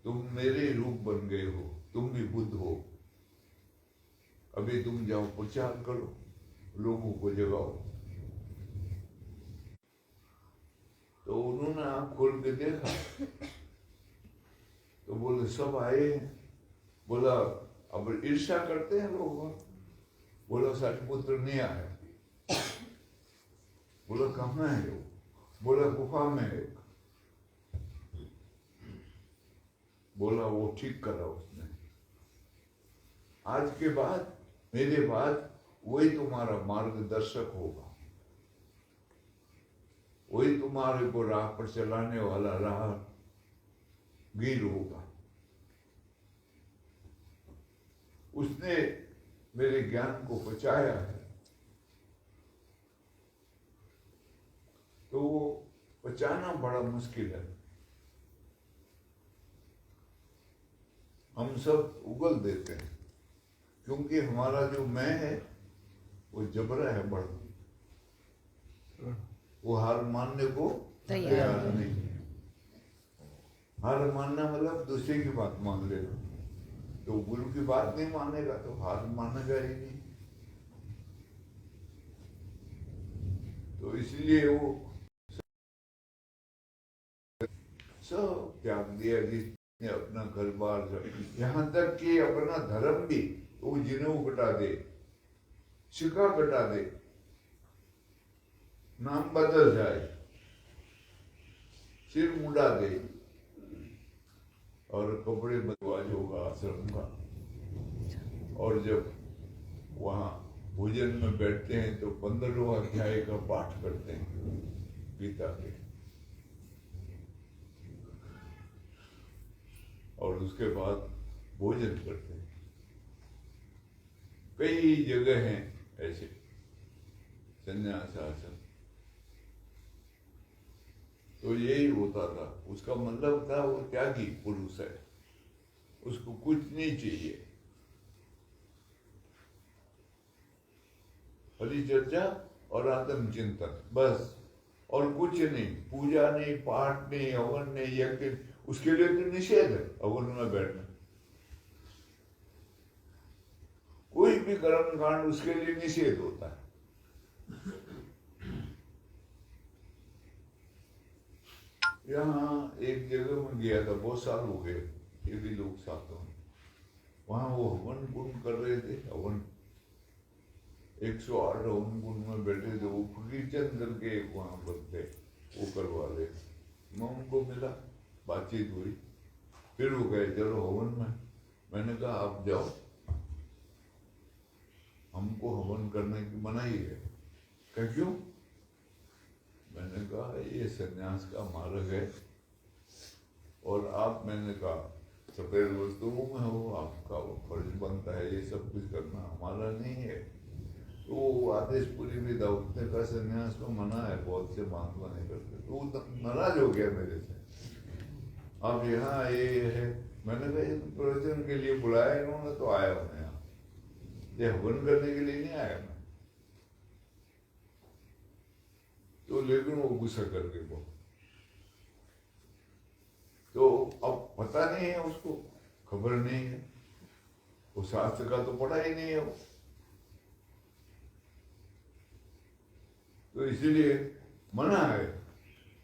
तुम मेरे रूप बन गए हो, तुम भी बुद्ध हो, अभी तुम जाओ प्रचार करो, लोगों को जगाओ। तो उन्होंने आँख खोल के देखा तो बोले सब आए हैं। बोला अब ईर्ष्या करते हैं लोग। बोला सारिपुत्र नहीं आया। बोला कहाँ है वो? बोला गुफा में है। बोला वो ठीक करा उसने। आज के बाद मेरे बाद वही तुम्हारा मार्गदर्शक होगा, वही तुम्हारे को राह पर चलाने वाला राहगीर होगा। उसने मेरे ज्ञान को बचाया है। तो वो बचाना बड़ा मुश्किल है। हम सब उगल देते हैं क्योंकि हमारा जो मैं है वो जबरा है बड़ा, वो हार मानने को तैयार नहीं है। हार मानना मतलब दूसरे की बात मान लेना। तो गुरु की बात नहीं मानेगा तो हार मानेगा ही नहीं। तो इसलिए वो सब त्याग दिया, जिसने अपना घर बार, यहाँ तक कि अपना धर्म भी वो जिन्हों कटा दे, शिका कटा दे, नाम बदल जाए, सिर मुंडा दे और कपड़े बदलवाज होगा आश्रम का, और जब वहाँ भोजन में बैठते हैं तो 15वां अध्याय का पाठ करते हैं गीता के, और उसके बाद भोजन करते हैं। कई जगह हैं ऐसे संन्यास आश्रम। तो यही होता था, उसका मतलब था वो त्यागी पुरुष है, उसको कुछ नहीं चाहिए, हरि चर्चा और आत्म चिंतन बस, और कुछ नहीं, पूजा नहीं, पाठ नहीं, हवन नहीं, यज्ञ। उसके लिए तो निषेध है हवन में बैठना, कोई भी कर्म कांड उसके लिए निषेध होता है। यहाँ एक जगह में गया था, बहुत साल हो गए, ये भी लोग साथ में, वहां वो हवन कुंड कर रहे थे, हवन 108 हवन कुंड में बैठे थे। वो फकीरचंद करके एक वहां बनते, वो करवा ले। मैं उनको मिला, बातचीत हुई, फिर वो गए चलो हवन में। मैंने कहा आप जाओ, हमको हवन करने की मनाही है। कहा क्यों? मैंने कहा ये सन्यास का मार्ग है, और आप, मैंने कहा सफेद वस्तुओं में हो, आपका फर्ज बनता है ये सब कुछ करना, हमारा नहीं है। तो वो आदेशपुरी में दाऊदने का सन्यास को मना है, बहुत से महात्मा नहीं करते। तो वो नाराज हो गया मेरे से, अब यहाँ ये है। मैंने कहा ये तो प्रवचन के लिए बुलाया इन्होंने, तो आया हूँ यहाँ, ये हवन करने के लिए नहीं आया मैं। तो लेकिन वो गुस्सा करके वो, तो अब पता नहीं है उसको, खबर नहीं है, वो शास्त्र का तो पढ़ा ही नहीं है वो, तो इसलिए मना है।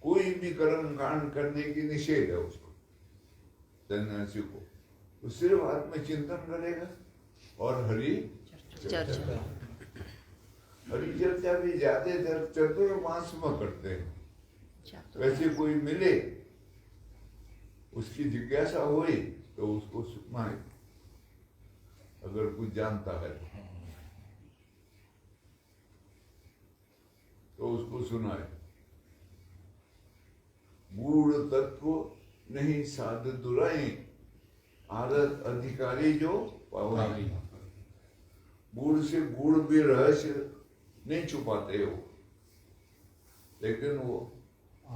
कोई भी कर्म कांड करने की निषेध है उसको, सन्यासी को। तो सिर्फ आत्मचिंतन करेगा और हरि चर्चा। हरि चर्चा भी ज्यादातर चतुर्मास में करते हैं। वैसे कोई मिले, उसकी जिज्ञासा हुई तो उसको सुनाए, अगर कुछ जानता है तो उसको सुनाए। गूढ़ तत्व नहीं साध दुराई, आदत अधिकारी जो पावनी। गूढ़ से गूढ़ भी रहस्य नहीं छुपाते हो, लेकिन वो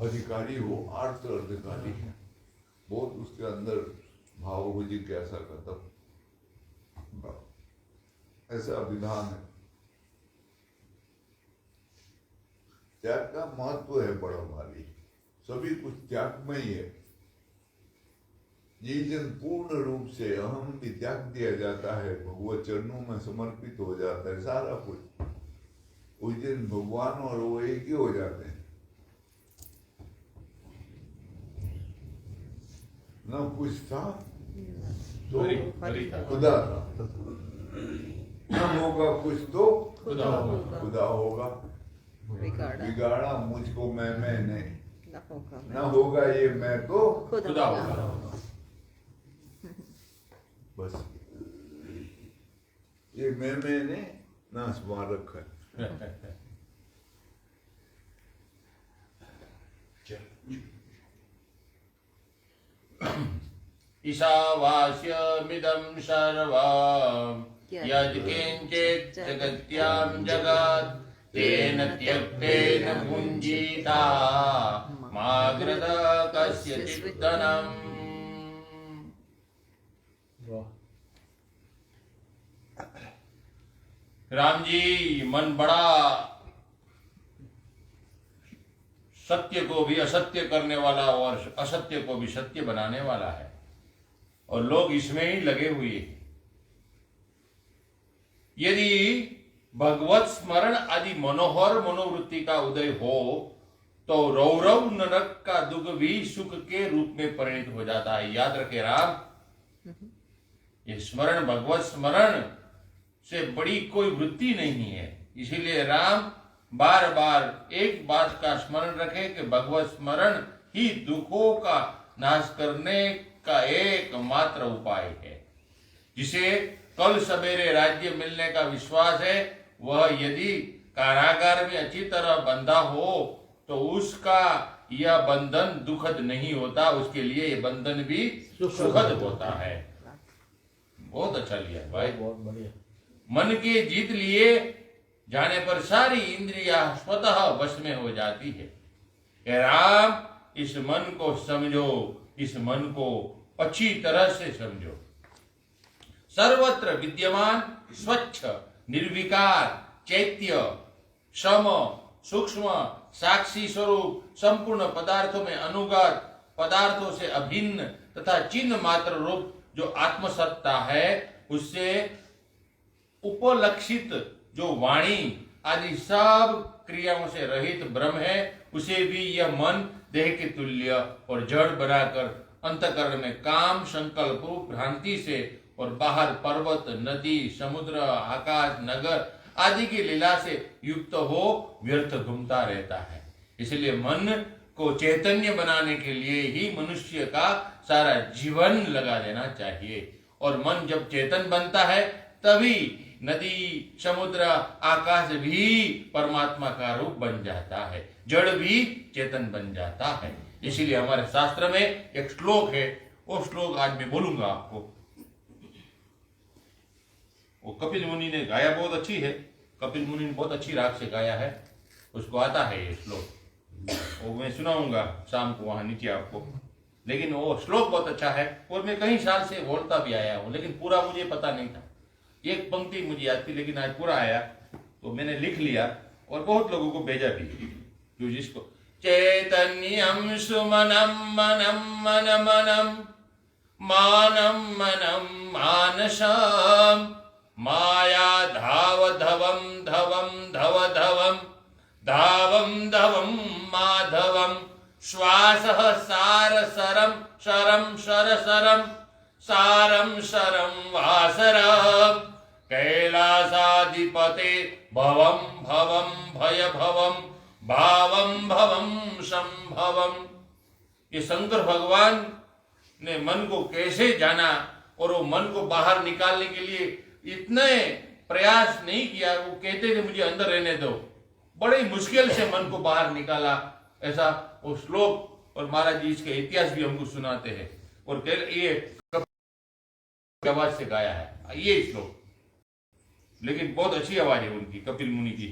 अधिकारी हो, आर्त अधिकारी है, बहुत उसके अंदर भाव हो, जिज्ञासा का, तब ऐसा विधान है। त्याग का महत्व है बड़ा भारी, सभी कुछ त्याग में ही है। जिस दिन पूर्ण रूप से अहम भी त्याग दिया जाता है, भगवत चरणों में समर्पित हो जाता है सारा कुछ, उस दिन भगवान और वो एक ही हो जाते हैं। न कुछ था तो खुदा था, न होगा कुछ तो खुदा होगा। बिगाड़ा मुझको मैंने, न होगा ये मैं तो खुदा होगा। बस ये मैंने ना स्मार रखा है। ईशावास्यमिदं सर्वं यत्किञ्चित् जगत्यां जगत् तेन त्यक्तेन भुञ्जीता मा गृह्ण कस्यचित् धनम्। राम जी मन बड़ा सत्य को भी असत्य करने वाला और असत्य को भी सत्य बनाने वाला है, और लोग इसमें ही लगे हुए हैं। यदि भगवत स्मरण आदि मनोहर मनोवृत्ति का उदय हो तो रौरव नरक का दुख भी सुख के रूप में परिणित हो जाता है। याद रखे राम, ये स्मरण, भगवत स्मरण से बड़ी कोई वृत्ति नहीं है। इसीलिए राम बार बार एक बात का स्मरण रखे कि भगवत स्मरण ही दुखों का नाश करने का एकमात्र उपाय है, जिसे कल सवेरे राज्य मिलने का विश्वास है, वह यदि कारागार में अच्छी तरह बंधा हो तो उसका यह बंधन दुखद नहीं होता, उसके लिए यह बंधन भी सुखद होता है। बहुत अच्छा लिया भाई, बहुत बढ़िया। मन के जीत लिए जाने पर सारी इंद्रियां स्वतः वश में हो जाती है। हे राम, इस मन को समझो, इस मन को अच्छी तरह से समझो। सर्वत्र विद्यमान स्वच्छ निर्विकार चैत्य सम सूक्ष्म साक्षी स्वरूप संपूर्ण पदार्थों में अनुगत, पदार्थों से अभिन्न तथा चिन्ह मात्र रूप जो आत्मसत्ता है, उससे उपलक्षित जो वाणी आदि सब क्रियाओं से रहित ब्रह्म है, उसे भी यह मन देह के तुल्य और जड़ बनाकर अंतःकरण में काम संकल्प भ्रांति से और बाहर पर्वत नदी समुद्र आकाश नगर आदि की लीला से युक्त हो व्यर्थ घूमता रहता है। इसलिए मन को चैतन्य बनाने के लिए ही मनुष्य का सारा जीवन लगा देना चाहिए। और मन जब चेतन बनता है तभी नदी समुद्र आकाश भी परमात्मा का रूप बन जाता है, जड़ भी चेतन बन जाता है। इसीलिए हमारे शास्त्र में एक श्लोक है, वो श्लोक आज मैं बोलूंगा आपको। वो कपिल मुनि ने गाया, बहुत अच्छी है, कपिल मुनि ने बहुत अच्छी राग से गाया है, उसको आता है ये श्लोक, वो मैं सुनाऊंगा शाम को वहां नीचे आपको। लेकिन वो श्लोक बहुत अच्छा है और मैं कई साल से बोलता भी आया हूं, लेकिन पूरा मुझे पता नहीं था। एक पंक्ति मुझे याद थी, लेकिन आज पूरा आया तो मैंने लिख लिया और बहुत लोगों को भेजा भी, जो जिसको चैतन्यम सुमनम मनम मन मनम मानम मनम मानसम माया धाव धवम धवम धव धवम धावम धवम माधवम श्वासः सार सरम शरम शर सरम सारम शरम वासरम कैलासाधिपते भवम भवम भय भवम भावम भवम संभवम। ये शंकर भगवान ने मन को कैसे जाना और वो मन को बाहर निकालने के लिए इतने प्रयास नहीं किया। वो कहते थे मुझे अंदर रहने दो, बड़ी मुश्किल से मन को बाहर निकाला, ऐसा वो श्लोक और महाराज जी इसके इतिहास भी हमको सुनाते हैं। और ये आवाज से गाया है ये श्लोक, लेकिन बहुत अच्छी आवाज है उनकी, कपिल मुनि की।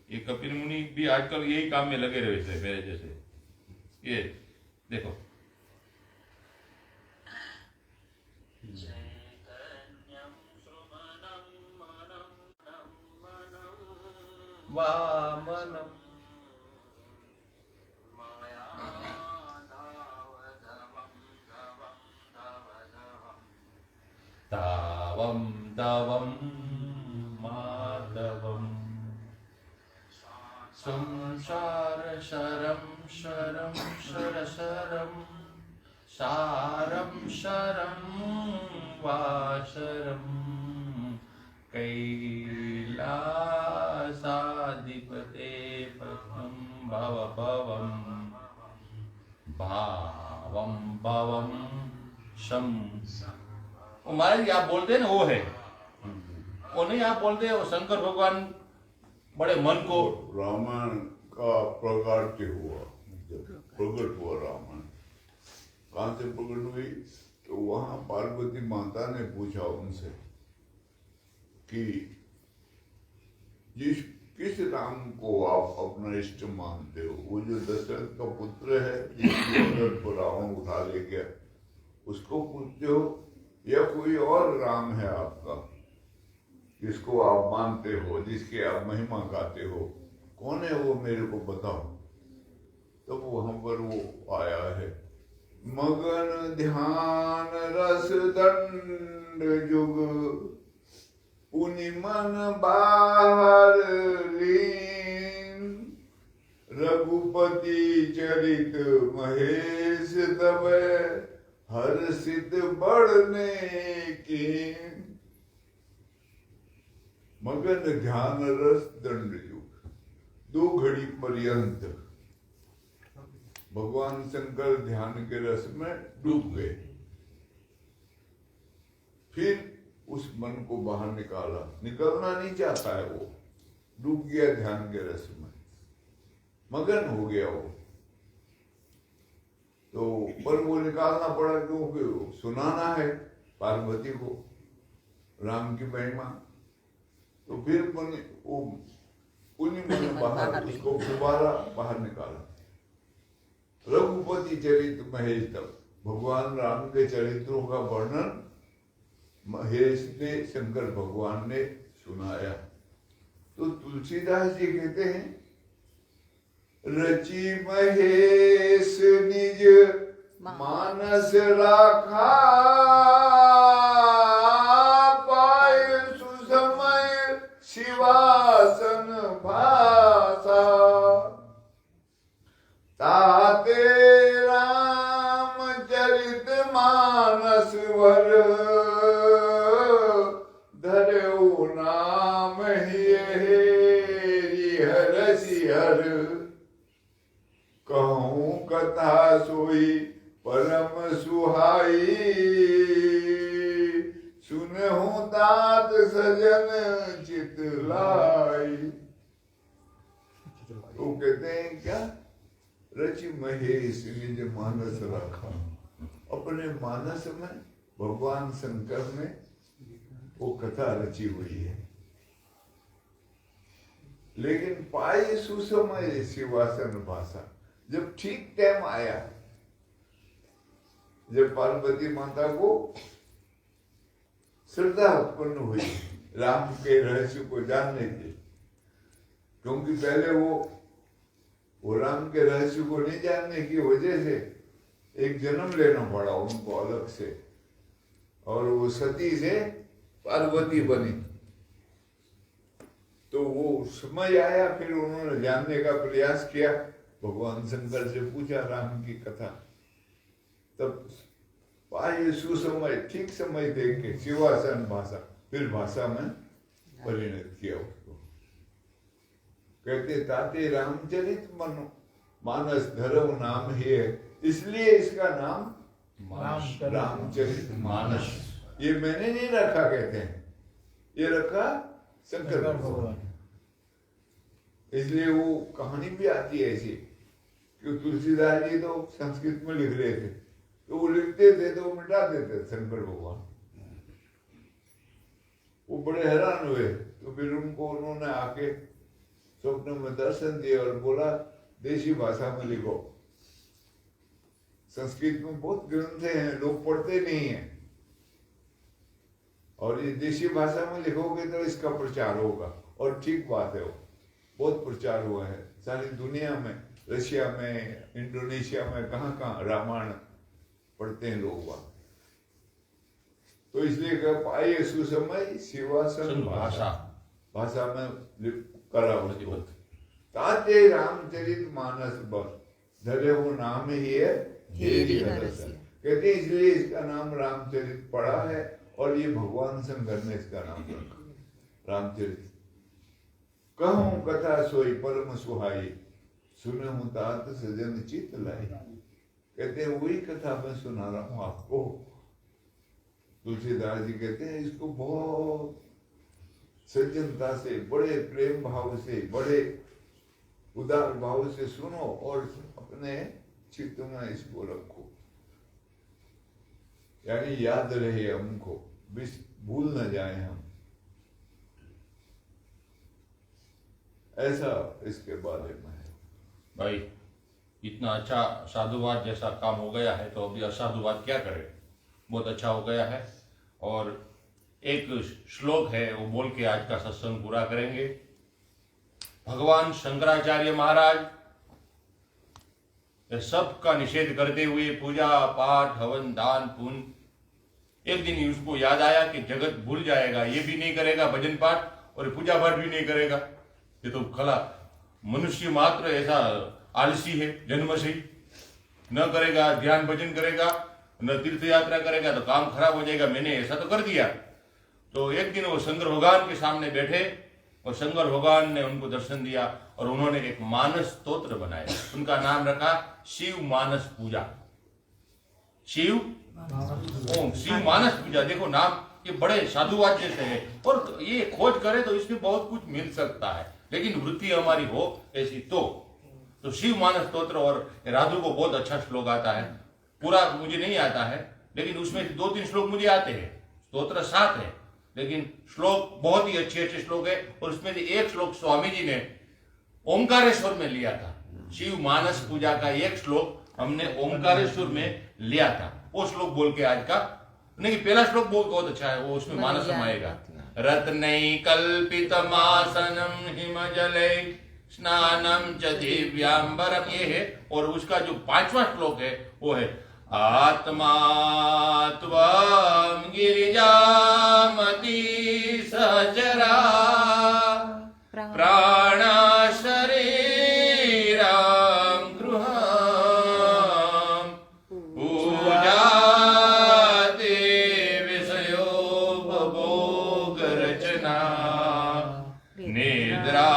ये कपिल मुनि भी आजकल यही काम में लगे रहते हैं मेरे जैसे। ये देखो, वामनम तावम तवम माधवम संसार शरम शरम शर शरम सारम शरम वासरम कैलासाधिपते पद्मं भव भवम भावम भवम शम। वो महाराज जी आप बोलते हैं ना, वो है, वो नहीं आप बोलते, वो शंकर भगवान बड़े मन को रामायण का प्रकाट्य हुआ, जब प्रकट हुआ रामायण, कहाँ से प्रकट हुई तो वहां पार्वती माता ने पूछा उनसे कि किस राम को आप अपना इष्ट मानते हो? वो जो दशरथ का पुत्र है जिसकी औरत को रावण उठा ले गया, उसको पूछते हो या कोई और राम है आपका जिसको आप मानते हो, जिसके आप महिमा गाते हो? कौन है वो, मेरे को बताओ। तो वहां पर वो आया है, मगन ध्यान रस दंड जुग पुनि मन बाहर लीन रघुपति चरित महेश तबे हर्षित बढ़ने की। मगन ध्यान रस दंड युग, 2 घड़ी पर्यंत भगवान शंकर ध्यान के रस में डूब गए। फिर उस मन को बाहर निकाला। निकलना नहीं चाहता है वो, डूब गया ध्यान के रस में, मगन हो गया वो। तो पर वो निकालना पड़ा क्योंकि सुनाना है पार्वती को राम की महिमा। तो फिर वो उन्हीं में बाहर उसको दोबारा बाहर निकाला। रघुपति चरित महेश, तब भगवान राम के चरित्रों का वर्णन महेश ने, शंकर भगवान ने सुनाया। तो तुलसीदास जी कहते हैं, रचि महेश निज मानस राखा, पाय सुसमय शिवासन भाषा, ताते रामचरित मानस वर, धरऊ नाम हेरि हरसि हर, कहूँ कथा सोई परम सुहाई, सुनहु तात सजन चित लाई। तो कहते हैं क्या, रचि महेश निज मानस रखा, अपने मानस में भगवान शंकर ने वो कथा रची हुई है। लेकिन पाई सुसमय शिवासन भाषा, जब ठीक टाइम आया, जब पार्वती माता को श्रद्धा उत्पन्न हुई राम के रहस्य को जानने की, क्योंकि पहले वो राम के रहस्य को नहीं जानने की वजह से एक जन्म लेना पड़ा उनको अलग से, और वो सती से पार्वती बनी। तो वो समय आया, फिर उन्होंने जानने का प्रयास किया, भगवान शंकर से पूछा राम की कथा, तब पाए सुसमय, ठीक समय देख के शिवासन भाषा, फिर भाषा में परिणत किया उसको। कहते ताते रामचरित मानस धरव नाम ही है, इसलिए इसका नाम रामचरित मानस। ये मैंने नहीं रखा, कहते हैं ये रखा शंकर भगवान। इसलिए वो कहानी भी आती है ऐसी कि तुलसीदास जी तो संस्कृत में लिख रहे थे, तो वो लिखते थे तो वो मिटा देते शंकर भगवान। वो बड़े हैरान हुए, तो फिर उन्होंने आके स्वप्न में दर्शन दिए और बोला देशी भाषा में लिखो। संस्कृत में बहुत ग्रंथ हैं, लोग पढ़ते नहीं हैं, और ये देशी भाषा में लिखोगे तो इसका प्रचार होगा। और ठीक बात है, वो बहुत प्रचार हुआ है सारी दुनिया में, रशिया में, इंडोनेशिया में, कहाँ रामायण पढ़ते हैं लोग वहां। तो इसलिए कह पाए सुसमय शिवासन भाषा में करा उसको। ताते रामचरित मानस बस, धरे वो नाम ही है हेरि हरस। कहते इसलिए इसका नाम रामचरित पड़ा है, और ये भगवान शंकर ने इसका नाम रखा रामचरित। कहूँ कथा सोई परम सुहाई, सुनहु तात सजन चित लाई। कहते हैं वही कथा मैं सुना रहा हूं आपको। तुलसीदास जी कहते हैं इसको बहुत सज्जनता से, बड़े प्रेम भाव से, बड़े उदार भाव से सुनो और अपने चित्त में इसको रखो, यानी याद रहे हमको, भूल न जाए हम। ऐसा इसके बारे में है। भाई इतना अच्छा साधुवाद जैसा काम हो गया है, तो अभी असाधुवाद क्या करें। बहुत अच्छा हो गया है, और एक श्लोक है वो बोल के आज का सत्संग पूरा करेंगे। भगवान शंकराचार्य महाराज सब का निषेध करते हुए पूजा पाठ हवन दान पुण्य, एक दिन उसको याद आया कि जगत भूल जाएगा, ये भी नहीं करेगा भजन पाठ और पूजा पाठ भी नहीं करेगा, ये तो खला मनुष्य मात्र ऐसा आलसी है जन्म से ही, न करेगा ध्यान भजन करेगा, न तीर्थ यात्रा करेगा तो काम खराब हो जाएगा, मैंने ऐसा तो कर दिया। तो एक दिन वो शंकर भगवान के सामने बैठे और शंकर भगवान ने उनको दर्शन दिया, और उन्होंने एक मानस स्तोत्र बनाया, उनका नाम रखा शिव मानस पूजा। शिव ओम शिव मानस पूजा। देखो नाम ये बड़े साधुवाद जैसे है, और ये खोज करे तो इसमें बहुत कुछ मिल सकता है, लेकिन वृत्ति हमारी हो ऐसी तो शिव मानस स्तोत्र और राधु को बहुत अच्छा श्लोक आता है, पूरा मुझे नहीं आता है, लेकिन उसमें से 2-3 श्लोक मुझे आते हैं। स्तोत्र 7 है, लेकिन श्लोक बहुत ही अच्छे अच्छे श्लोक है, और उसमें से एक श्लोक स्वामी जी ने ओंकारेश्वर में लिया था। शिव मानस पूजा का एक श्लोक हमने ओंकारेश्वर में लिया था, वो श्लोक बोल के आज का नहीं, पहला श्लोक बहुत अच्छा है, वो उसमें मानसम आएगा। रत्नै कल्पितमासनं हिमजले स्नानं च दिव्यांबरम, ये है। और उसका जो 5वां श्लोक है वो है आत्मा त्वं गिरिजामति सहचरा प्राणा शरीरं गृहं पूजाते विषयोपभोग रचना निद्रा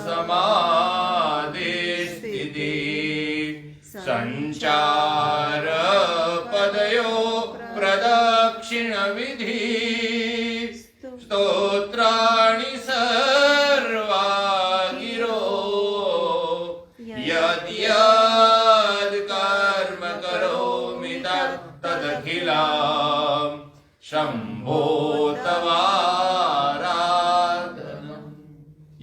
समाधि स्थिति संचार पदयो प्रदक्षिण विधि स्तोत्राणि सर्वा गिरो यद् यद् कर्म करोमि तदखिलं शंभो तवाराधनम्।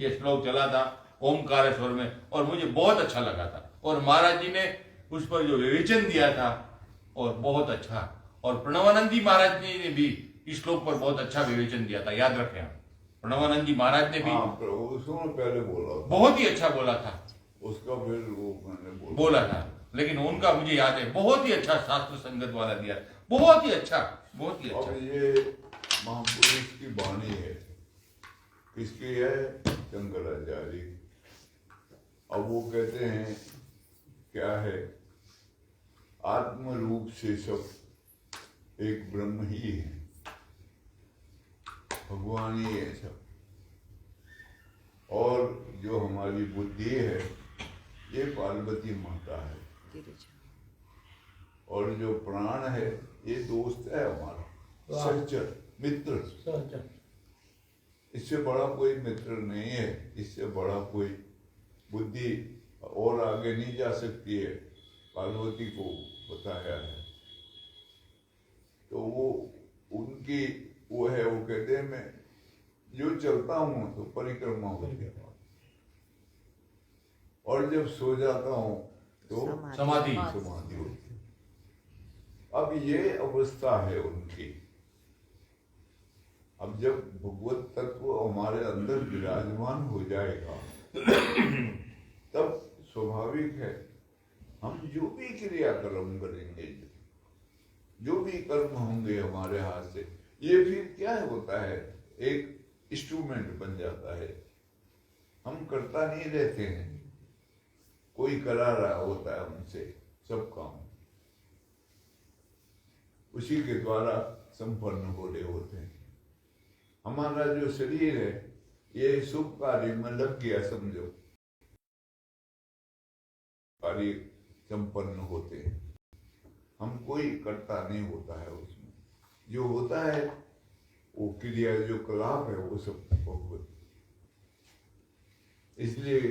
ये श्लोक चला था ओमकारेश्वर में, और मुझे बहुत अच्छा लगा था, और महाराज जी ने उस पर जो विवेचन दिया था और बहुत अच्छा, और प्रणवानंद जी महाराज जी ने भी इस श्लोक पर बहुत अच्छा विवेचन दिया था, याद रखें आप। प्रणवानंद जी महाराज ने भी उसने पहले बोला था, बहुत ही अच्छा बोला था, उसका फिर वो मैंने बोला था, लेकिन उनका मुझे याद है बहुत ही अच्छा शास्त्र संगत वाला दिया, बहुत ही अच्छा, बहुत ही अच्छा। अब ये महापुरुष की वाणी है, किसकी है? शंकराचार्य। अब वो कहते हैं क्या है, आत्म रूप से सब एक ब्रह्म ही है, भगवान ही है सब, और जो हमारी बुद्धि है ये पार्वती माता है, और जो प्राण है ये दोस्त है हमारा, सहचर मित्र। इससे बड़ा कोई मित्र नहीं है, इससे बड़ा कोई बुद्धि और आगे नहीं जा सकती है, पार्वती को बताया है। तो वो उनकी वो है, वो कहते हैं मैं जो चलता हूं तो परिक्रमा होती है, और जब सो जाता हूं तो समाधि समाधि होती है। अब ये अवस्था है उनकी। अब जब भगवत तत्व हमारे अंदर विराजमान हो जाएगा तब स्वाभाविक है हम जो भी क्रियाक्रम करेंगे, जो भी कर्म होंगे हमारे हाथ से, ये फिर क्या होता है, एक इंस्ट्रूमेंट बन जाता है। हम करता नहीं रहते हैं, कोई करा रहा होता है हमसे सब काम, उसी के द्वारा संपन्न हो रहे होते हैं। हमारा जो शरीर है ये शुभ कार्य में लग गया समझो, कार्य संपन्न होते हैं, हम कोई कर्ता नहीं होता है उसमें, जो होता है वो क्रिया जो कलाप है वो सब भगवत। इसलिए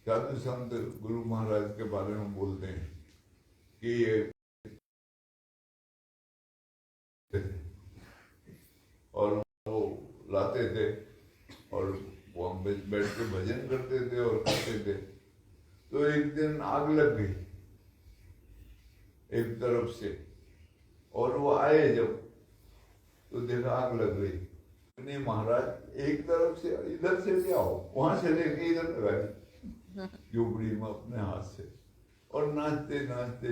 साधु संत गुरु महाराज के बारे में बोलते हैं कि ये और वो लाते थे और वो हम बैठ के भजन करते थे और करते थे। तो एक दिन आग लग गई एक तरफ से, और वो आए जब तो देखा आग लग गई। नहीं महाराज एक तरफ से इधर से ले आओ, वहां से लेके इधर लगा दी झोपड़ी में अपने हाथ से, और नाचते नाचते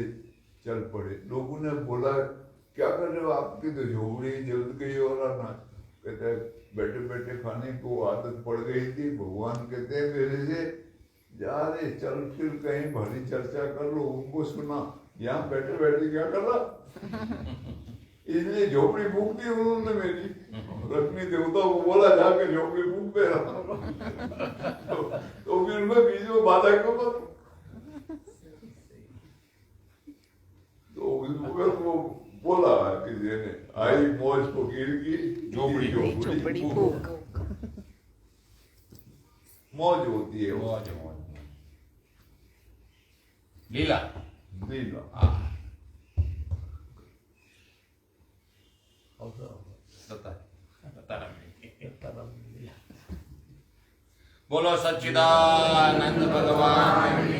चल पड़े। लोगों ने बोला क्या कर रहे हो, आपकी तो झोपड़ी जल गई और नाच। कहते बैठे बैठे खाने को आदत पड़ गई थी। भगवान कहते हैं मेरे से जा रे चल फिर कहीं भरी चर्चा कर लो, उनको सुना, यहाँ बैठे बैठे क्या कर रहा। इसलिए झोपड़ी फूक दी उन्होंने मेरी। लक्ष्मी देवता को बोला जाके झोपड़ी फूक दे रहा। तो फिर मैं बीच में बाधा क्यों करूं। तो वो बोला किसी ने, आई मौज फकीर की झोपड़ी। नहीं, झोपड़ी फूक। मौज होती है वो। मौज मौज लीला। लीला। हाँ, बता रहा मैं। बोलो सच्चिदानंद भगवान